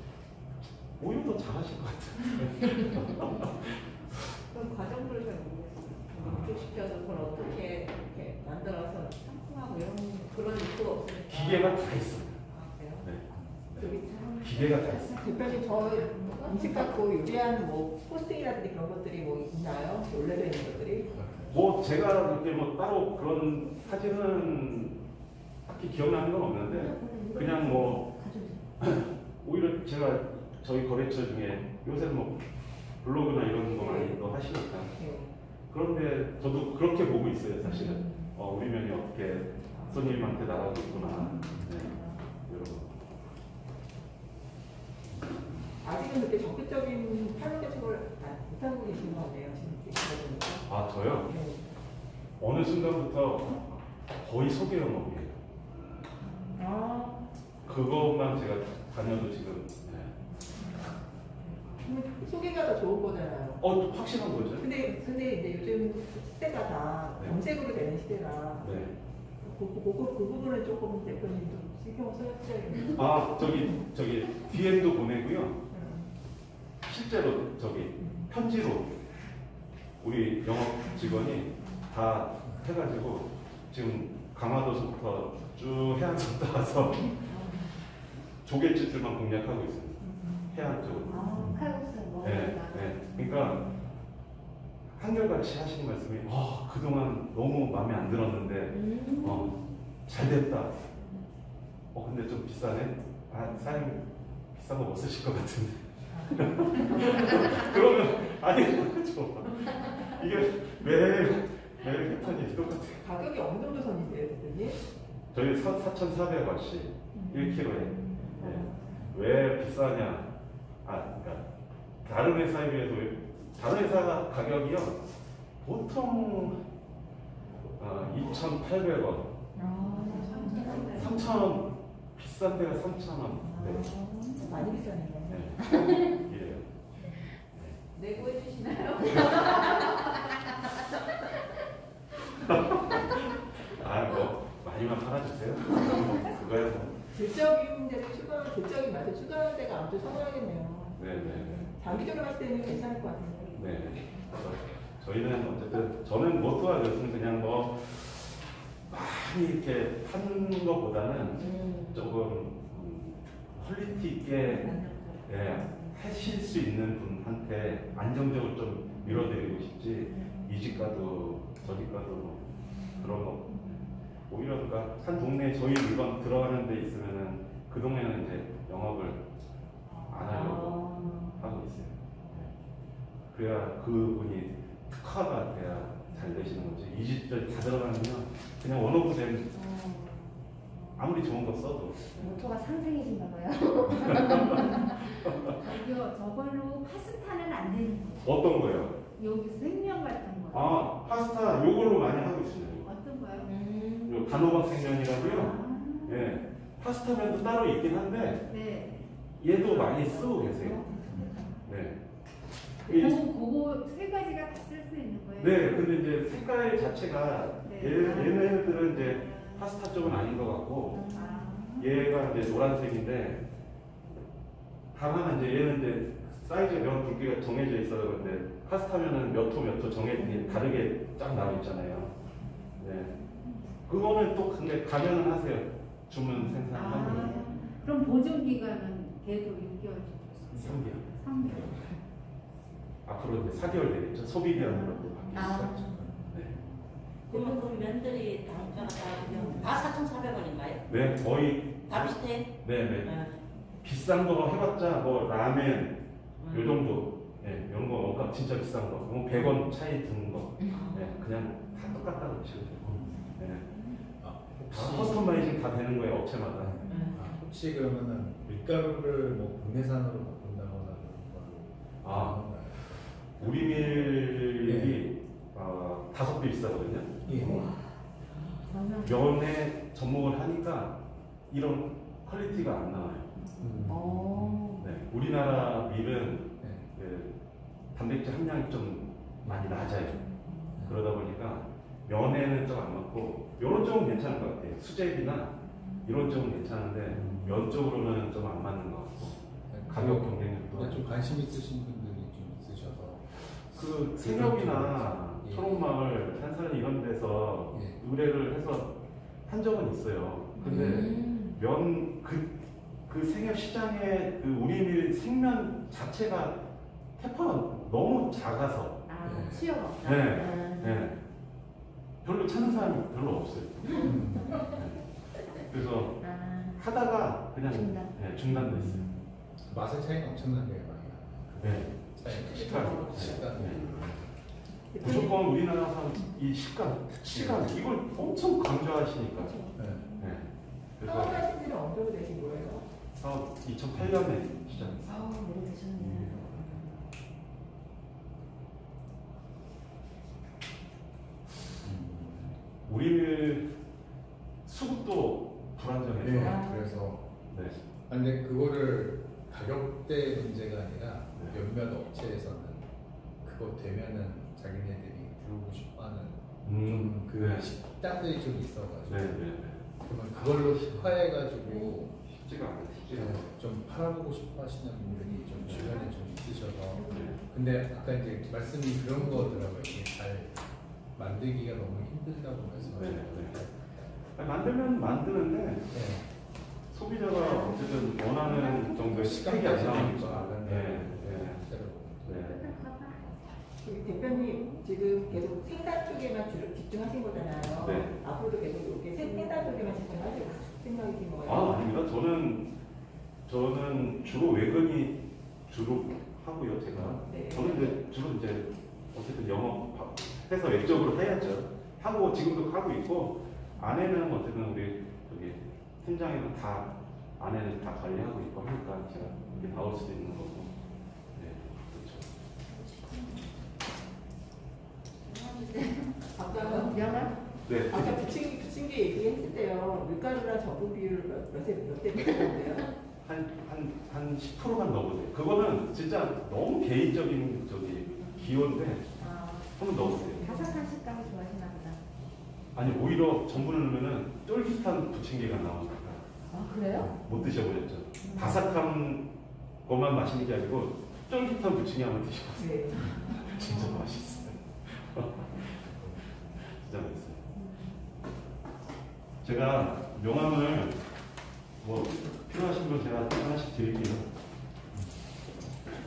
오히려 더 잘하실 것 같아요. 그럼 과정들을 잘 모르겠어요. 농축시켜서 그걸 어떻게 이렇게 만들어서 상품하고 이런 그런 유튜가 없으니까. 기계가 다 있어요. 아, 그래요? 네. 저기 기계가 다 있어요. 대표님 저 음식 갖고 요리하는 뭐 포스팅이라든지 그런 것들이 뭐 있나요? 올려져 있는 것들이? 뭐 제가 이렇게 뭐 따로 그런 사진은 딱히 기억나는 건 없는데 그냥 뭐 오히려 제가 저희 거래처 중에 요새 뭐 블로그나 이런 거 많이 또 하시니까 네. 그런데 저도 그렇게 보고 있어요 사실은. 우리 면이 어떻게 손님한테 나가고 있구나. 네. 이런 거. 아직은 그렇게 적극적인 팔로 대책을 못하고 계신 것 같네요. 지금 이렇게 보니까. 아 저요? 네. 어느 순간부터 거의 소개 영업이에요. 아, 그것만 제가 다녀도 지금 소개가 더 좋은 거잖아요. 확실한 거죠? 근데 이제 요즘 시대가 다 네. 검색으로 되는 시대라 네. 그 부분은 조금 대표님 좀 신경 써야겠네요. 아 저기 DM도 보내고요. 실제로 저기 편지로 우리 영업 직원이 다 해가지고 지금 강화도서부터 쭉 해안 갔다 와서 조개집들만 공략하고 있습니다. 해안 쪽으로. 아, 칼국수 네, 먹으니까. 네. 그러니까 한결같이 하시는 말씀이 그동안 너무 마음에 안 들었는데 잘 됐다. 근데 좀 비싸네. 사장님 비싼 거 못 쓰실 것 같은데. 그러면 아니 그렇죠. 이게 매일 패턴이 똑같아요. 가격이 어느 정도 선인데요, 대표님? 저희 4,400원씩 1kg에. 왜 비싸냐? 그러니까 다른 회사에 비해서 다른 회사 가격이요 보통 2,800원, 3,000원 비싼 데가 3,000원. 네. 많이 비싸네요. 네. 이래요. 내고해 주시나요? 뭐 많이만 팔아주세요. 그거야 뭐. 질적인 데도 질적인 맛을 추가하는 데가 아무튼 선호하겠네요. 네네. 장기적으로 봤을 때는 괜찮을 것 같아요. 네. 저희는 어쨌든 저는 모토가 그렇습니다. 그냥 뭐 많이 이렇게 파는 것보다는 조금 퀄리티 있게 하실 수 있는 분한테 안정적으로 좀 밀어드리고 싶지 이 집 가도 저 집 가도 뭐 그런 거 오히려 그러니까 한 동네에 저희 물건 들어가는 데 있으면은 그 동네는 이제 영업을 안 하려고 하고 있어요. 그래야 그분이 특화가 돼야 잘 되시는 거지. 이 집들 다 들어가면 그냥 원오브된 아무리 좋은 거 써도 모토가 상생이신가 봐요. 저걸로 파스타는 안 되는 거예요. 어떤 거예요? 여기 생명 같은 거. 파스타 요걸로 많이 하고 있어요. 어떤 거요? 요 단호박 생면이라고요. 예, 파스타면도 따로 있긴 한데 네. 얘도 많이 쓰고 계세요. 네. 그거 세 가지가 다 쓸 수 있는 거예요? 네, 근데 이제 색깔 자체가 네. 얘네들은 이제 파스타 쪽은 아닌 것 같고 얘가 이제 노란색인데 다만 이제 얘는 이제 사이즈 면 굵기가 정해져 있어서 그런데 파스타면은 몇 호 다르게 쫙 나와 있잖아요. 네. 그거는 또 근데 가면은 하세요. 주문 생산하고 그럼 보존 기간은 계속 6개월 정도? 3개월. 3개월. 앞으로 이제 4개월 되겠죠. 소비되는 것도 바뀌니까. 아. 네. 그러면 그 면들이 단가가 다 4,400원인가요? 네, 거의 다 비슷해? 네네. 비싼 거 해봤자 뭐 라멘 요 정도. 예, 이런 거 원가 진짜 비싼 거. 뭐 100원 차이 드는 거. 예, 그냥 다 똑같다고 보시면 돼요. 예. 아, 다 커스터마이징 다 되는 거예요, 업체마다. 혹시 그러면은 밀가루를 뭐 국내산으로 바꾼다거나 그런 거를 아, 우리 밀이 5배 비싸거든요. 예. 장난. 면에 접목을 하니까 이런 퀄리티가 안 나와요. 네, 우리나라 밀은 네. 그 단백질 함량이 좀 많이 낮아요. 그러다 보니까 면에는 좀 안 맞고 이런 쪽은 괜찮은 것 같아요. 수제비나 이런 쪽은 괜찮은데 면 쪽으로는 좀 안 맞는 것 같고 가격 경쟁력도 근데 좀 관심 있으신 분들이 좀 있으셔서 그 생협이나 예. 초록마을 산사른 이런 데서 예. 의뢰를 해서 한 적은 있어요. 근데 면 그 생협 시장에 그 우리 밀 생면 자체가 태퍼가 너무 작아서 수요가 없다. 네. 네. 별로 찾는 사람이 별로 없어요. 그래서 하다가 그냥 중단. 네, 중단됐어요. 맛의 차이는 엄청나게 많이 나요. 네. 식감. 네. 무조건 우리나라 사람 이 시간 이걸 엄청 강조하시니까. 네. 네. 처음 그래서 하신 지는 어느 정도 되신 거예요? 2008년에 시작했어요. 오래 되셨네요. 우리 수급도 불안정해서. 네. 그래서 네. 근데 그거를 가격대 문제가 아니라 네. 몇몇 업체에서는 그거 되면은 자기네들이 들어오고 싶어하는 그 네. 식당들이 좀 있어가지고 네, 네, 그러면 그걸로 특화해가지고 쉽지가 않아요. 쉽지가 않아요. 좀 팔아보고 싶어하시는 분들이 좀 주변에 좀 있으셔서 네. 근데 아까 이제 말씀이 그런 거더라고요. 이게 잘 만들기가 너무 힘들다고 네, 말씀하셨거든요. 네. 아니, 만들면 만드는데 네. 소비자가 어쨌든 원하는 정도의 스펙이 안 나오니까. 네, 네, 네. 우리 대표님 지금 계속 생산 쪽에만 주로 집중하신 거잖아요. 네. 앞으로도 계속 이렇게 생산 쪽에만 집중하실 생각이신 거예요? 아, 아닙니다. 저는 주로 외근이 주로 하고요, 제가. 네. 저는 이제 주로 이제 어쨌든 영업해서 외적으로 해야죠. 하고 지금도 하고 있고 아내는 어쨌든 우리 여기 팀장이랑 다 아내는 다 관리하고 있고 하니까 제가 이렇게 나올 수도 있는 거고. 네, 그렇죠. 아까 미안해. 네. 아까 부침개 얘기했을 때요. 밀가루랑 전분 비율 몇대 되는데요? 한 10%만 넣어보세요. 그거는 진짜 너무 개인적인 기호인데 한번 넣어보세요. 바삭한 식감을 좋아하시나 보다. 아니 오히려 전분을 넣으면은 쫄깃한 부침개가 나오니까 그래요? 못 드셔보셨죠? 바삭한 것만 마시는 게 아니고 쫄깃한 부침개 한번 드셔보세요. 네. 진짜 맛있어요. 진짜 맛있어요. 제가 명함을 뭐 필요하신 분 제가 하나씩 드릴게요.